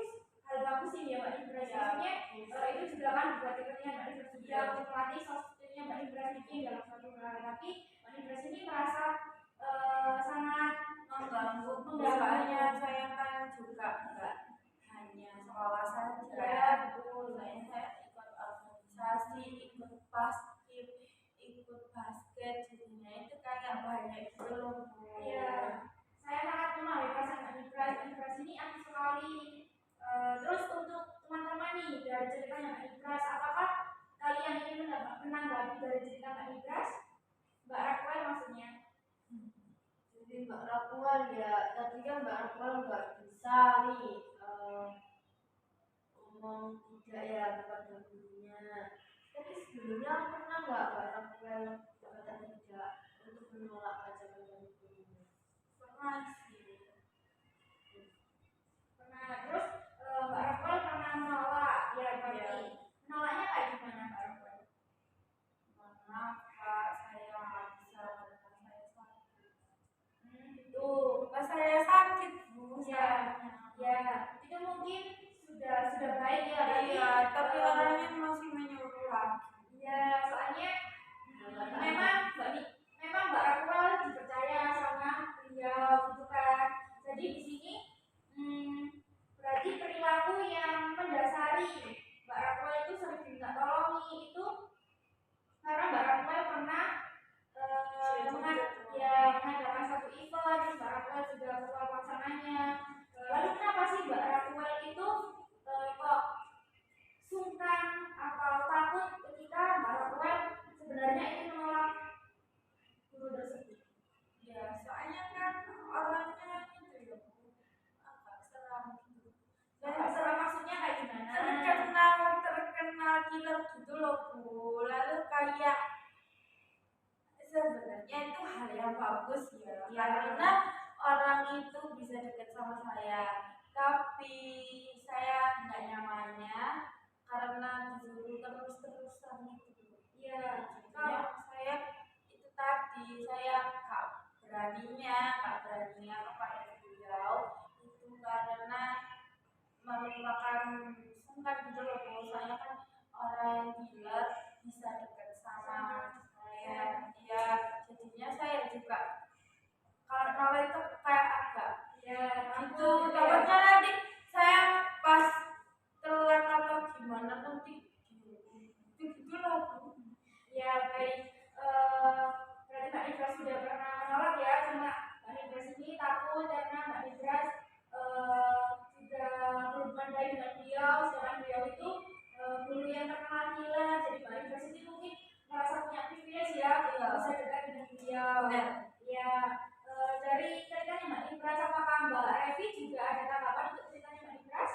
hal bagus sih ya Mbak Indra. Maksudnya itu juga kan buat ikutnya Mbak Indra juga untuk melatih sosoknya Mbak Indra bikin dalam suatu hal. Tapi Mbak Indra ini merasa sangat mengganggu. Soalnya saya kan juga enggak hanya sekolah saja. Ya, betul. Saya ikut organisasi, ikut basket, jadinya itu kayak banyak gitu loh Bu. Iya, saya sangat memahami perasaan Mbak Indra. Mbak Indra ini aktif sekali. Terus untuk teman-teman nih dari ceritanya Mbak Indra, apakah kalian ingin menanggapi dari cerita Mbak Indra? Mbak Rafael maksudnya. Jadi Mbak Rafael ya tadi kan Mbak Rafael nggak bisa nih ngomong tidak ya kepada gurunya. Tapi sebelumnya pernah nggak Mbak Rafael berkata tidak untuk menolak ajakan dari gurunya? Pernah sih. Pernah. Terus Mbak Rafael pernah menolak, ya berarti menolaknya kayak gimana Mbak Rafael? Maaf Kak, saya nggak bisa karena saya sakit. Itu Pas saya sakit Bu, ya, ya itu mungkin sudah baik ya. Iya, tapi orangnya masih menyuruh lagi. Ya, soalnya memang Mbak Rafael dipercaya sama beliau gitu kan. Jadi di sini berarti perilaku yang mendasari Mbak Rafael itu sering diminta tolongi itu karena Mbak Rafael pernah mengadakan satu event, terus Mbak Rafael juga ketua pelaksananya. Lalu kenapa sih Mbak Rafael itu kok sungkan atau takut ketika Mbak Rafael sebenarnya ingin menolak guru tersebut? Ya, soalnya kan orangnya itu ya Bu, agak seram gitu. Seram maksudnya kayak gimana? Terkenal killer gitu loh Bu. Lalu kayak sebenarnya itu hal yang bagus ya, karena orang itu bisa dekat sama saya, tapi saya nggak nyamannya karena disuruh terus-terusan gitu. Iya, Jadinya saya itu tadi saya nggak beraninya kepada beliau itu karena merupakan sungkan gitu loh Bu. Saya kan orang yang gila bisa dekat sama saya. Ya jadinya saya juga kalau itu kayak agak Ya, gitu, takutnya nanti saya pas telat atau gimana nanti gitu loh Bu. ya baik. Berarti Mbak Nibras sudah pernah menolak ya, cuma Mbak Nibras ini takut karena Mbak Nibras juga berhubungan baik dengan beliau, sedangkan beliau itu guru yang terkenal gila. Jadi Mbak Nibras ini mungkin merasa punya privilege ya, bisa dekat dengan beliau. Benar. Ya, dari ceritanya Mbak Nibras, apakah Mbak Evi juga ada tanggapan untuk ceritanya Mbak Nibras?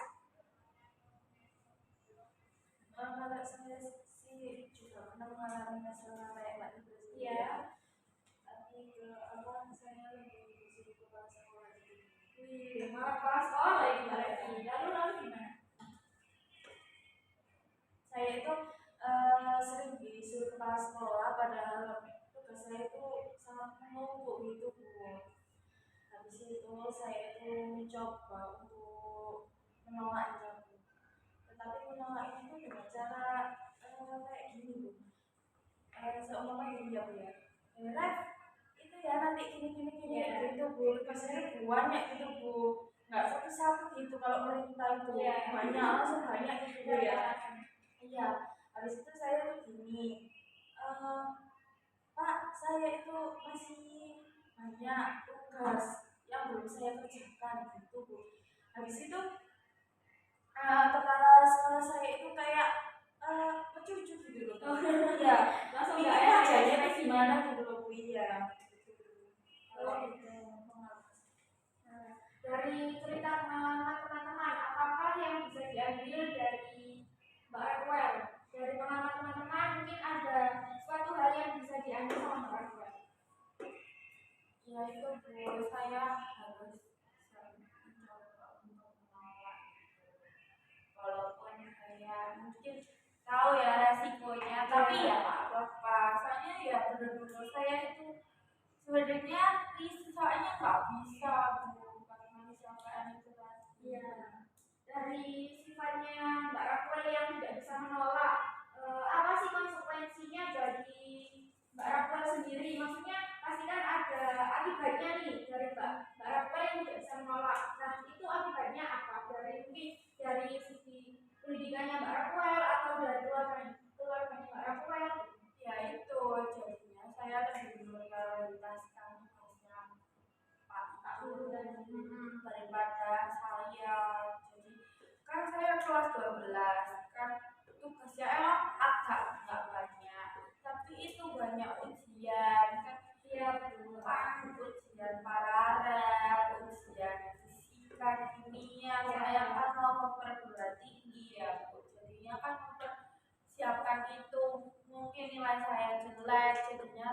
Kalau saya sih juga pernah mengalami masalah kayak Mbak Nibras itu Iya. ya. Tapi saya lebih disuruh ke kepala sekolah gitu. Wih, malah kepala sekolah ya Mbak Evi. Lalu gimana? Saya itu sering disuruh kepala sekolah padahal tugas saya itu sangat menumpuk gitu Bu. Habis itu saya itu mencoba untuk menolaknya Bu. Tetapi menolaknya itu dengan cara kayak gini Bu. Seumpama gini ya Bu ya. Ref, itu ya nanti gini gitu Bu. Tugasnya banyak gitu Bu. Nggak satu-satu gitu kalau perintah itu banyak langsung banyak gitu Bu ya. Iya, habis itu saya tuh gini, Pak, saya itu masih banyak tugas yang belum saya kerjakan gitu Bu. Habis itu kepala sekolah saya itu kayak mencucu gitu loh. Iya, Langsung ini nggak enak ya, kerjanya gimana gitu loh Bu. Iya. Kalau itu dari cerita pengalaman teman-teman, apakah yang bisa diambil dari Mbak Raquel? Dari pengalaman teman-teman mungkin ada suatu hal yang bisa diambil sama Mbak Raquel. ya itu Bu, saya harus mencoba untuk menolak walaupun saya mungkin tahu ya resikonya, tapi ya nggak apa-apa. Soalnya ya benar-benar saya itu sebenarnya soalnya nggak bisa Bu, karena manusia kayak itu kan. Iya. Dari sifatnya Mbak Raquel yang tidak bisa menolak, apa sih konsekuensinya bagi Mbak Raquel sendiri? Maksudnya pasti kan ada akibatnya nih dari Mbak Raquel yang tidak bisa menolak. Nah itu akibatnya apa? Dari mungkin dari sisi pendidikannya Mbak Raquel atau dari keluarganya Mbak Raquel? Ya itu jadinya saya lebih memprioritaskan tugasnya Pak Guru dan daripada saya. Jadi kan saya kelas 12 kan tugasnya emang agak nggak banyak, tapi itu banyak ujian kan. Iya betul kan, ujian paralel, ujian fisika, kimia. Saya kan mau memperguruan tinggi ya Bu. Jadinya kan mempersiapkan itu, mungkin nilai saya jelek jadinya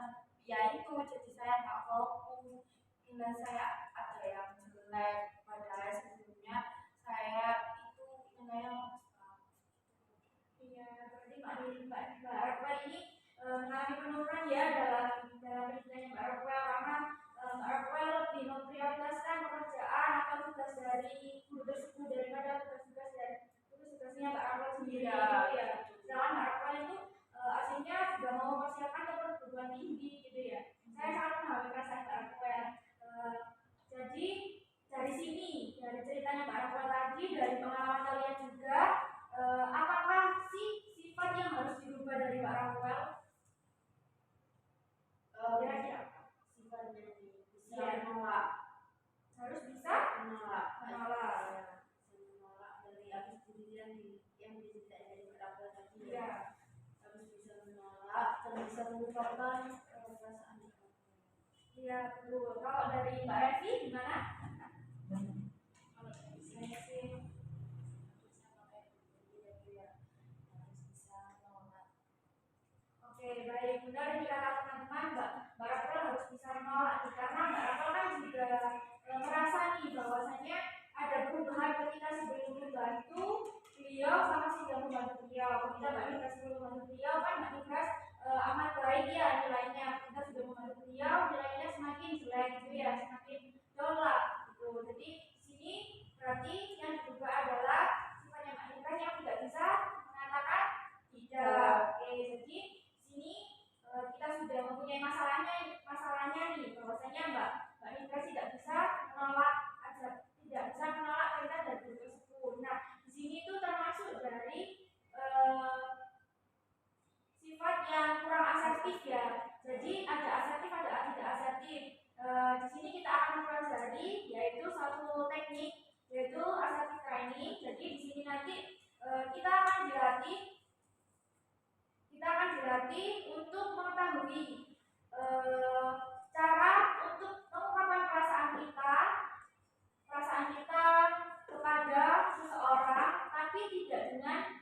ya itu, jadi saya nggak fokus, nilai saya ada yang jelek padahal sebelumnya saya itu nilainya bagus. Iya, berarti Mbak Raquel ini mengalami penurunan ya dalam pendidikannya Mbak Raquel karena Mbak Raquel lebih memprioritaskan pekerjaan atau tugas dari guru tersebut daripada tugasnya Mbak Raquel sendiri. Ya. Sedangkan Mbak Raquel itu aslinya juga mau mempersiapkan ke perguruan tinggi gitu ya. Saya sangat memahami perasaan Mbak Raquel. Jadi dari sini, dari ceritanya Mbak Raquel tadi, dari pengalaman kalian juga, apakah sih sifat yang harus dirubah dari Mbak Raquel? Kira-kira Sifatnya bisa Iya. menolak, harus bisa menolak dari habis dirinya yang diceritain dari berapa tadi Iya. ya. Harus bisa menolak dan bisa melupakan perasaan itu. Iya betul. Kalau dari Mbak Evi gimana? Kalau dari saya sih sama kayak dia harus bisa menolak. Oke, baik. Benar ini kata teman-teman, Mbak Raquel harus bisa menolak nih, karena Mbak Raquel kan juga merasa nih bahwasanya ada perubahan ketika sebelum membantu beliau sama sudah membantu beliau. Ketika Mbak Nibras sebelum membantu beliau kan Mbak Nibras amat baik ya nilainya. Kita sudah membantu beliau, nilainya semakin jelek gitu ya, semakin down lah gitu. Jadi sini berarti yang diubah adalah sifatnya Mbak Nibras yang tidak bisa mengatakan tidak. asertif ya. Jadi ada asertif, ada tidak asertif. Di sini kita akan mempelajari yaitu satu teknik yaitu assertive training. Jadi di sini nanti kita akan dilatih untuk mengetahui cara untuk mengungkapkan perasaan kita kepada seseorang, tapi tidak dengan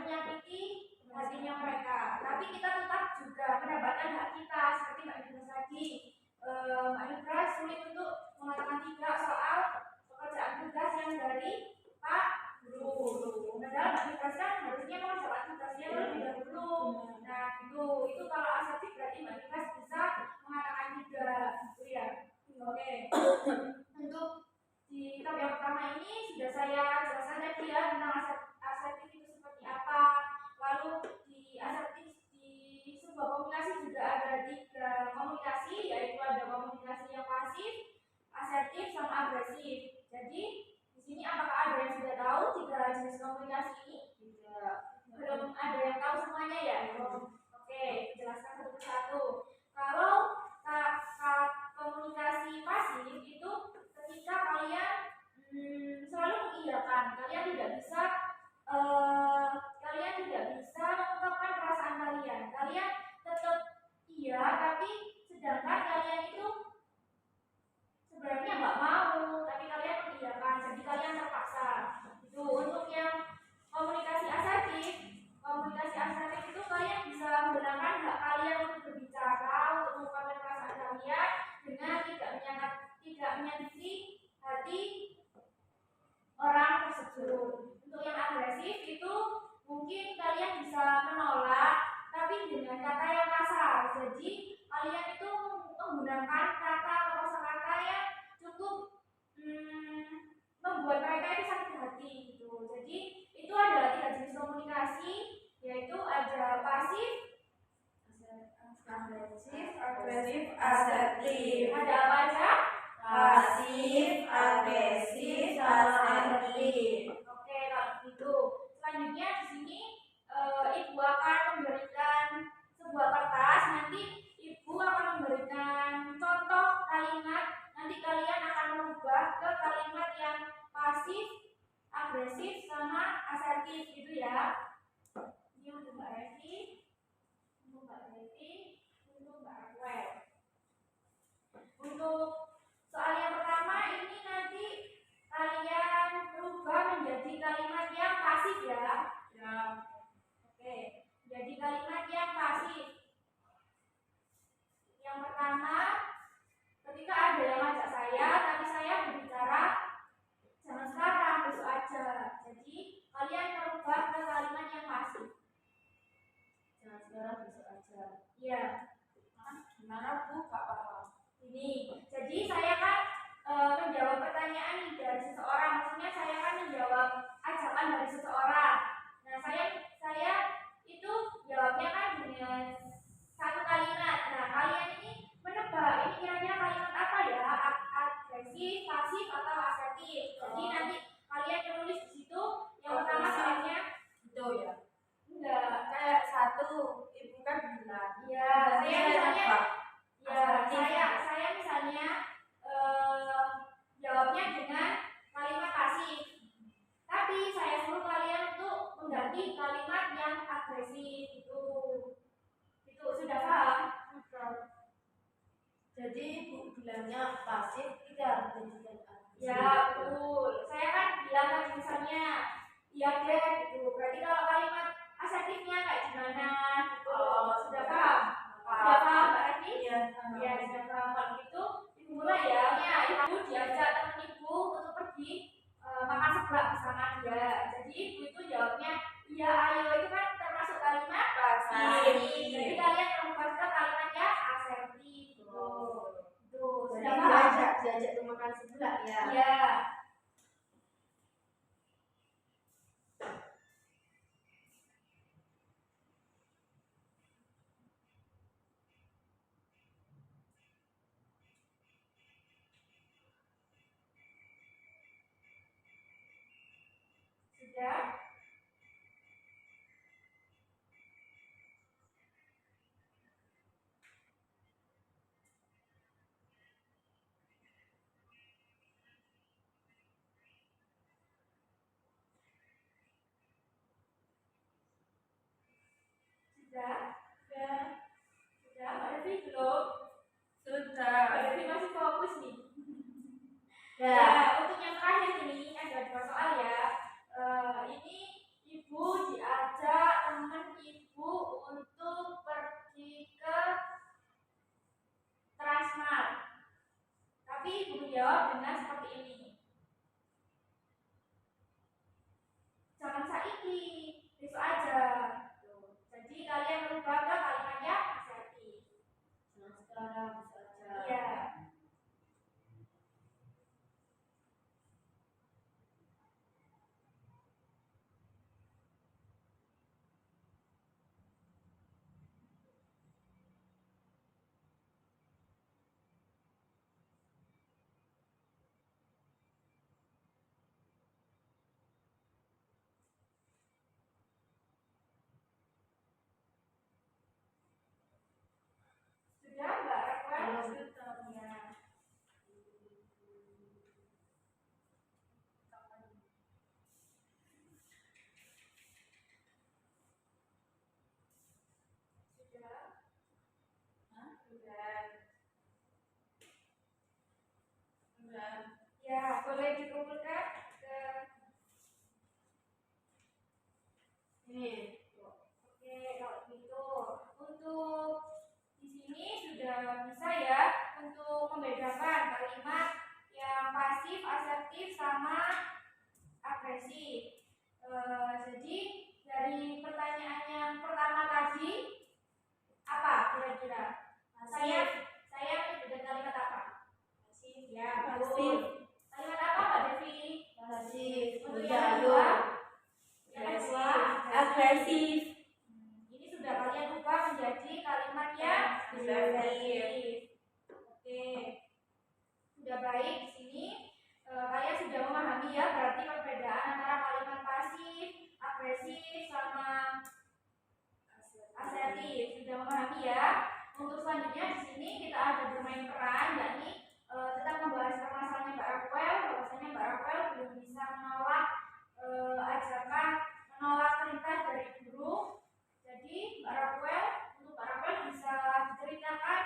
menyakiti hatinya mereka. Tapi kita tetap juga mendapatkan hak kita seperti Mbak Nidra tadi. Mbak Nidra sulit untuk mengatakan tidak soal pekerjaan tugas yang dari Pak Guru. Padahal Mbak Nidra kan harusnya mengerjakan tugasnya lebih dahulu. Nah itu kalau asertif berarti Mbak Nidra bisa mengatakan tidak, gitu ya. Oke. Untuk di tab yang pertama ini sudah saya jelaskan tadi ya tentang asertif itu seperti apa. Lalu di asertif di sebuah komunikasi juga ada 3 komunikasi, yaitu ada komunikasi yang pasif, asertif, sama agresif. Jadi di sini apakah ada yang sudah tahu 3 jenis komunikasi ini? Tidak. Belum ada yang tahu semuanya ya? Oke, jelaskan satu persatu. Kalau komunikasi pasif itu ketika kalian selalu mengiyakan, kalian tidak bisa mengungkapkan perasaan kalian. Kalian tetap iya, tapi sedangkan kalian itu sebenarnya nggak mau, tapi kalian mengiyakan, jadi kalian terpaksa. Itu untuk yang komunikasi asertif itu kalian bisa menggunakan hak kalian untuk berbicara, untuk mengungkapkan perasaan kalian dengan tidak menyakiti hati orang tersebut. Untuk yang agresif itu mungkin kalian bisa menolak, tapi dengan kata yang kasar. Jadi kalian itu menggunakan kata atau kosakata yang cukup membuat mereka itu sakit hati gitu. Jadi itu adalah 3 jenis komunikasi, yaitu ada pasif, agresif, asertif. ada apa aja? Pasif, agresif, asertif. Oke, kalau begitu. Selanjutnya di sini Ibu akan memberikan sebuah kertas. Nanti Ibu akan memberikan contoh kalimat. Nanti kalian akan merubah ke kalimat yang pasif, agresif, sama asertif gitu ya. Ini untuk Mbak Revi, untuk Mbak Akwel. Untuk soal yang pertama ini nanti kalian berubah menjadi kalimat yang pasif ya. Ya. Oke, jadi kalimat yang pasif. Yang pertama, ketika ada yang ngajak saya, tapi saya berbicara jangan sekarang, besok aja. Jadi kalian merubah ke kalimat yang pasif. Jangan sekarang, besok aja. Iya. Gimana Bu? Gak paham. Ini, jadi saya kan menjawab pertanyaan dari seseorang, maksudnya saya kan menjawab ajakan dari seseorang. Nah, saya itu jawabnya kan dengan satu kalimat. Nah, kalian ini menebak ini kira-kira kalimat apa ya? Agresif, pasif, atau asertif. Jadi nanti kalian menulis di situ. Yang pertama soalnya itu ya. Enggak. Kayak satu, Ibu kan bilang. Iya, saya misalnya saya misalnya jawabnya dengan kalimat pasif, tapi saya suruh kalian untuk mengganti kalimat yang agresif. Itu sudah paham? Jadi Ibu bilangnya pasif, tidak menjadikan agresif. Ya betul. Saya kan bilang kan misalnya iya deh gitu. Berarti kalau kalimat asertifnya kayak gimana gitu. Sudah paham? Sudah paham Mbak Revi? Iya. Ya sudah paham. Kalau gitu Ibu mulai ya. Ibu diajak teman Ibu untuk pergi makan seblak bersama dia. Jadi Ibu itu jawabnya iya ayo, itu kan termasuk kalimat pasif. Jadi kalian merubah ke kalimat yang asertif. Tuh, sudah paham? Diajak ke makan seblak ya. Iya. Sudah? Ya, boleh dikumpulkan ke ini. Oke, kalau gitu untuk di sini sudah bisa ya untuk membedakan kalimat yang pasif, asertif sama agresif. Jadi dari pertanyaan yang pertama tadi apa kira-kira? Saya menyebutkan kalimat apa? Pasif. Ya, betul. Kalimat apa Mbak Devi? Pasif. Untuk yang kedua? Yang kedua? Agresif. Ini sudah kalian ubah menjadi kalimat yang agresif. Oke. Sudah baik di sini. Kalian sudah memahami ya berarti perbedaan antara kalimat pasif, agresif sama asertif. Sudah memahami ya. Untuk selanjutnya di sini kita ada bermain peran, yakni tetap membahas permasalahannya Mbak Raquel. Bahwasanya Mbak Raquel belum bisa menolak ajakan, menolak perintah dari guru. Jadi Mbak Raquel, untuk Mbak Raquel bisa diceritakan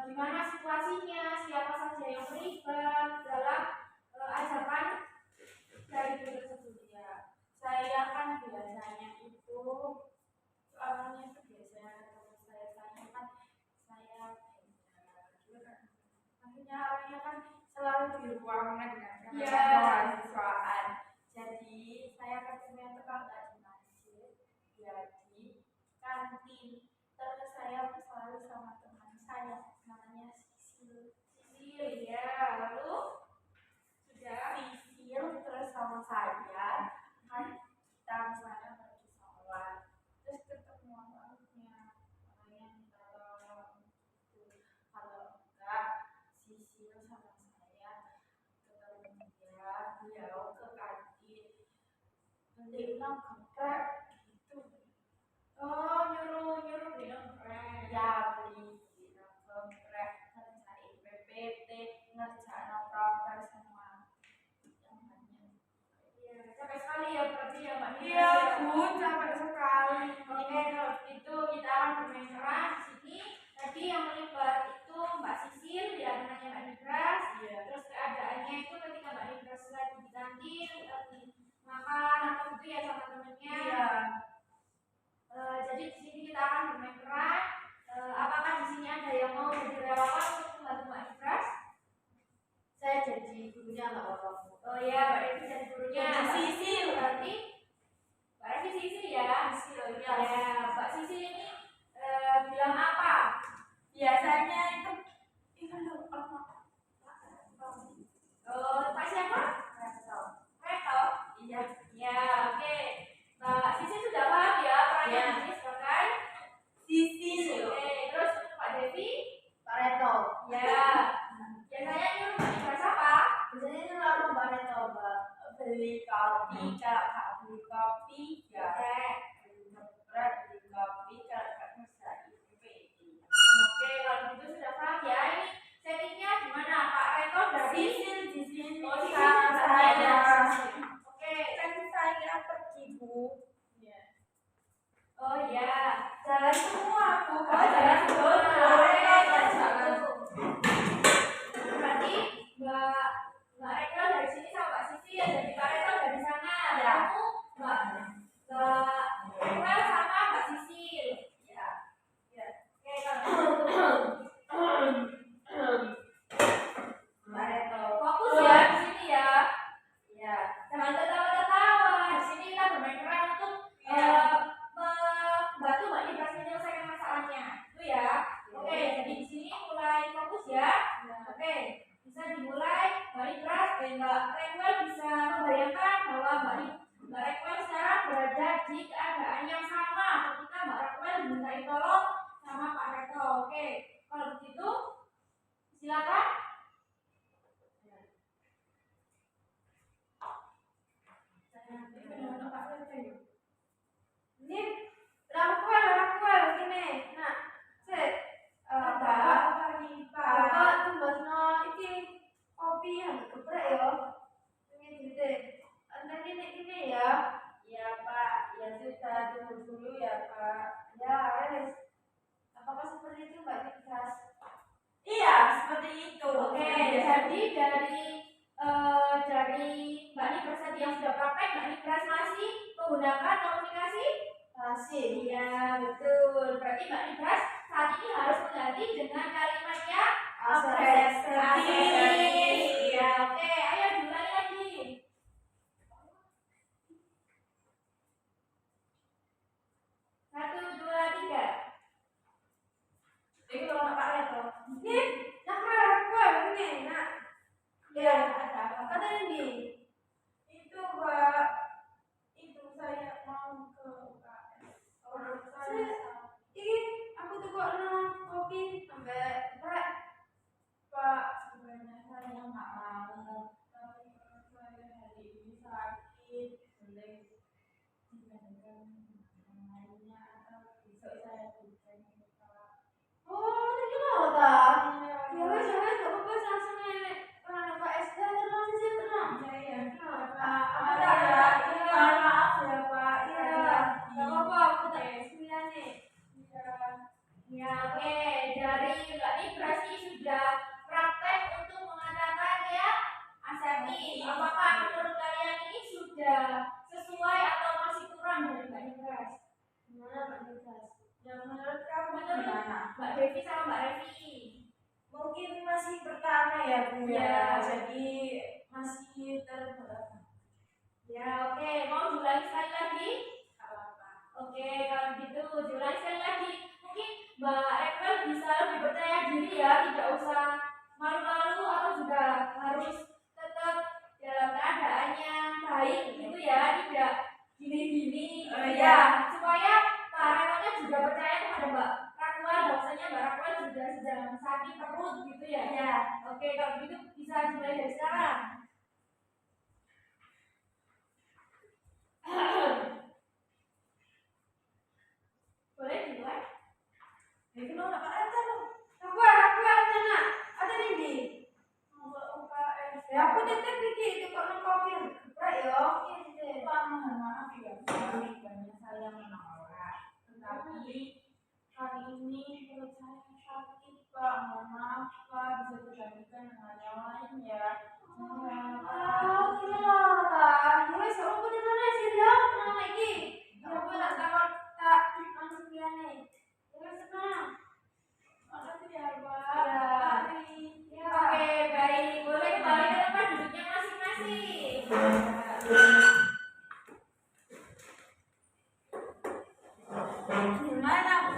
gimana situasinya, siapa saja yang terlibat dalam ajakan dari guru tersebut ya. Saya kan biasanya itu soalnya itu biasanya kalau saya tanya kan saya akhirnya orangnya kan selalu di ruangan kan karena mahasiswaan. Jadi saya kerjanya itu kalau nggak di masjid ya di kantin. Terus saya selalu sama teman saya namanya Sisil. Sisil ya, lalu sudah Sisil terus sama saya kan kita misalnya pergi sholat terus ketemu orangnya minta tolong gitu. Kalau enggak Sisil sama saya ketemu beliau ke kantin beli geprek gitu. oh nyuruh beli geprek. Ya beli geprek ngerjain PPT ngerjain proker semua yang banyak. Iya, capek sekali ya berarti ya Mbak Nina. Iya Bu, capek sekali. Oke, kalau begitu kita akan bermain peran di sini. Tadi yang terlibat itu Mbak Sisil, ya namanya Mbak Nigras. Iya. Terus keadaannya itu ketika Mbak Nigras lagi di kantin, lagi makan atau gitu ya sama temennya. Iya. Jadi di sini kita akan bermain peran. Apakah di sini ada yang mau jadi relawan untuk membantu Mbak Nigras? Saya jadi gurunya nggak apa-apa. Oh iya, Mbak Devi jadi gurunya. Jadi Mbak Sisil. Berarti Mbak Devi Sisil ya. Sisil, Ya, Mbak Sisil ini bilang apa? Biasanya itu loh Pak siapa? Reto. Iya. Ya, oke. Mbak Sisil sudah paham ya perannya Ya. ini sebagai Sisil. Oke, terus untuk Pak Devi? Pak Reto. Ya. Biasanya nyuruh Mbak Nigras apa? Biasanya itu apa Pak Reto, Mbak? Beli kopi, kalau nggak beli kopi ya beli geprek, beli kopi, kalau nggak ngerjain PPT. Oke, kalau gitu sudah paham ya. Ini settingnya gimana? Pak Reto dari Sisil di sini Oh, Sisil sama juga saya. Oke. Kan saya pergi Bu. Oh iya. Jalan semua Bu. Oh, jalan semua. Jalan. Berarti Mbak Reto dari sini sama Mbak Sisi ya, jadi Pak Reto dari sana. Ya. Kamu Mbak Reto sama Mbak Sisil. Ya. Ya. Oke, kalau Mbak Reto. fokus ya di sini ya. Ya. Jangan tertawa-tertawa. Di sini kita bermain peran untuk membantu Mbak Nigras menyelesaikan masalahnya. Itu ya. Oke, jadi di sini mulai fokus ya. Oke, bisa dimulai. Mbak Nigras dan Mbak Rekwel bisa membayangkan bahwa Mbak Rekwel sekarang berada di keadaan yang sama ketika Mbak Rekwel dimintai tolong sama Pak Reto. Oke, kalau begitu silakan. Ini Rakwel gini. Nah, set Bapak tumbasno iki kopi yang geprek ya. Ini gede. Enten ini ya. Ya Pak. Ya sudah tunggu dulu ya Pak. Ya, wes. Apakah seperti itu Mbak Nigras? Iya seperti itu. Oke, jadi dari dari Mbak Nibras tadi yang sudah praktek, Mbak Nibras masih menggunakan komunikasi pasif. Iya, betul. Berarti Mbak Nibras saat ini harus mengganti dengan kalimatnya asertif. Iya, oke. Ayo diulangi lagi. 1, 2, 3. Ini kalau nak pakai tuh. Ini nak apa ini nak? Ya, kata ini. Itu Mbak, itu saya mau ke UKS. Kalau saya Ini aku tuh kok kopi sampai berat. Pak, sebenarnya saya nggak mau, tapi karena saya hari ini sakit, boleh dibandingkan yang lainnya atau besok saya berikan ke Pak. Oh, itu gimana tak? Ya wes, gak apa-apa langsung nenek. Orang apa SD tenang sih tenang. Iya, Apa Pak, tak? ya, Iya. maaf ya Pak, Iya, gak apa-apa. Aku tak sembilan nih. Iya. Ya, oke. Dari Mbak Nibras ini sudah praktek untuk mengatakan ya asertif. Apakah menurut kalian ini sudah sesuai atau masih kurang dari Mbak Nibras? Gimana Mbak Nibras? Yang menurut kamu Menurut gimana? Mbak Devi sama Mbak Revi. Mungkin masih pertama ya Bu Iya. ya, jadi masih terbelakang. Ya, oke. Mau diulangi sekali lagi? Apa-apa. Oke, kalau gitu diulangi sekali lagi. Mungkin Mbak Evel bisa lebih percaya diri ya, tidak usah malu-malu atau juga harus tetap dalam keadaan yang baik gitu ya, tidak gini-gini gitu ya. Supaya Pak Revelnya juga percaya kepada Mbak Rakwel, bahwasanya Mbak Rakwel juga sedang sakit perut gitu ya. Ya. Oke, kalau gitu bisa dimulai dari sekarang. Boleh dimulai? Itu lo apa aja lo? Aku ada nak. Ada ini. Mau UKS. Ya aku tetap bikin itu kok kopi. Berat ya. Pak, mohon maaf ya, banyak saya menolak. Tetapi hari ini perut saya sakit, Pak. Mohon maaf, Pak. Bisa digantikan dengan yang lain ya. Ah, gimana tak? Ya wes, aku di sana sih dia. Tenang lagi. Ya aku nak takut tak langsung dia nih. Ya wes tenang. Makasih ya, Pak. Ya. Mari. Ya. Oke, baik. Boleh kembali ke tempat duduknya masing-masing. Gimana, Bu?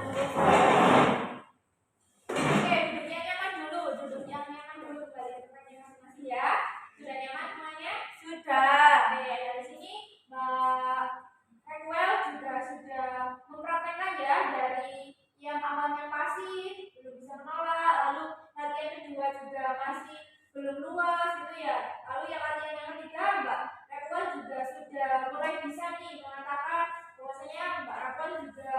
Oke, duduknya nyaman dulu. Duduk yang nyaman dulu. Kembali ke tempatnya masing-masing ya. Sudah nyaman semuanya? Sudah. Oke, dari sini Mbak Ekwel juga sudah mempraktekkan ya dari yang awalnya pasif, belum bisa menolak, lalu latihan kedua juga masih belum luas gitu ya. Lalu yang latihan yang ketiga Mbak Ekwel juga sudah mulai bisa nih mengatakan bahwasanya Mbak Ekwel juga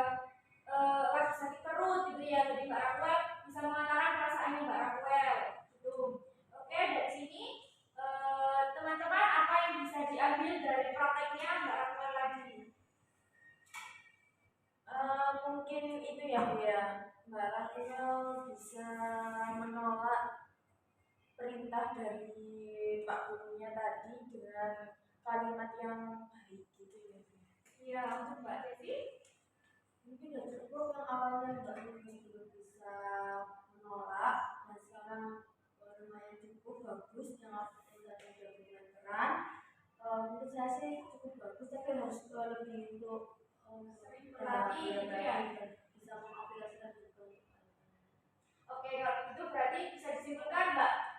lagi sakit perut gitu ya. Jadi Mbak Ekwel bisa mengatakan perasaannya Mbak Ekwel gitu. Oke, dari sini teman-teman apa yang bisa diambil dari prakteknya Mbak Rafael lagi? Mungkin itu ya, Bu ya. Mbak Rafael bisa menolak perintah dari Pak gurunya tadi dengan kalimat yang baik gitu ya, Bu. Iya, untuk Mbak Devi. Mungkin udah cukup yang awalnya Mbak Devi belum bisa menolak, dan sekarang lumayan cukup bagus yang aku tadi udah berikan peran. Menurut saya sih cukup bagus, tapi harus lebih untuk Sering berlatih gitu ya. bisa mengaplikasikan itu. Oke, kalau gitu berarti bisa disimpulkan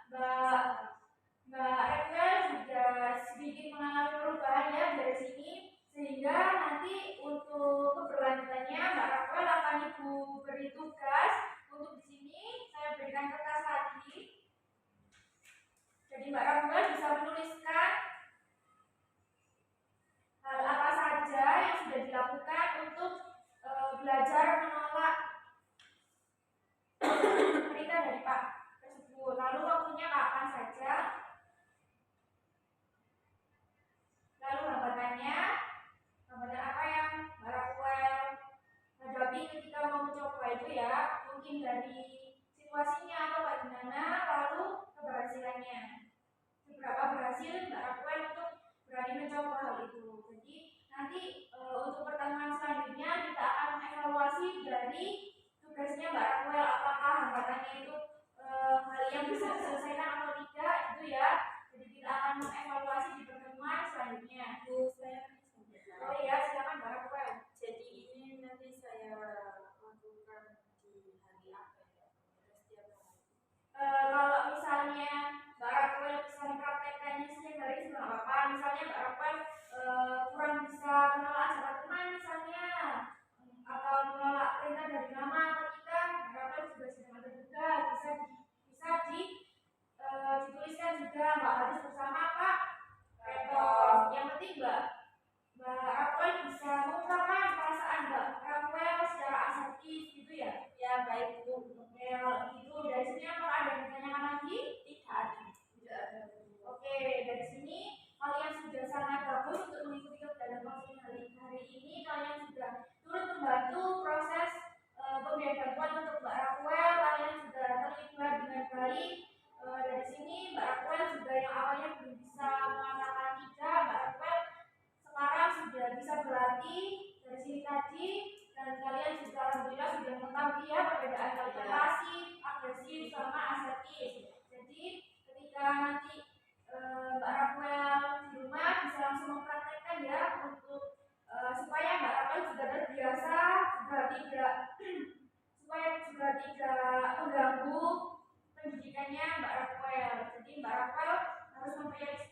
Mbak Ekwel juga sedikit mengalami perubahan ya dari sini, sehingga nanti untuk keberlanjutannya Mbak Rafael akan Ibu beri tugas. Untuk di sini saya berikan kertas lagi. Jadi Mbak Rafael bisa menuliskan hal apa saja yang sudah dilakukan untuk belajar menolak perintah dari Pak tersebut. Lalu waktunya kapan saja, lalu hambatannya, hambatan apa yang Mbak Rafael hadapi ketika mau mencoba itu ya, mungkin dari situasinya atau bagaimana, lalu keberhasilannya seberapa berhasil dari tugasnya Mbak Raquel, apakah hambatannya itu hal yang bisa diselesaikan atau tidak itu ya. Jadi kita akan mengevaluasi di pertemuan selanjutnya. Oh iya, silakan Mbak Raquel. Jadi ini nanti saya lakukan di hari apa ya? Setiap hari. Kalau misalnya Mbak Raquel bisa mempraktekkannya setiap hari itu nggak apa-apa. Misalnya Mbak Raquel kurang bisa menolak ajakan teman misalnya, atau menolak perintah dari mama atau kita, Mbak Raquel juga sedang ada tugas, bisa dituliskan juga, nggak harus bersama Pak Rektor. Yang penting Mbak Raquel bisa mengungkapkan perasaan Mbak Raquel secara asertif gitu ya. Ya baik Bu. Oke, kalau gitu dari sini apakah ada yang ditanyakan lagi? Tidak ada. Oke, dari sini kalian sudah sangat bagus untuk mengikuti kegiatan konseling hari ini. Kalian sudah turut membantu proses pemberian bantuan untuk Mbak Raquel. Kalian sudah terlibat dengan baik. Dari sini Mbak Raquel juga yang awalnya belum bisa mengatakan tidak, Mbak Raquel sekarang sudah bisa berlatih dari sini tadi, dan kalian juga alhamdulillah sudah mengetahui ya perbedaan kalian pasif, agresif, sama asertif. Jadi ketika nanti Mbak Raquel di rumah bisa langsung mempraktekkan ya untuk supaya Mbak Raquel juga terbiasa, juga tidak supaya juga tidak mengganggu pendidikannya Mbak Raquel. Jadi Mbak Raquel harus memperhatikan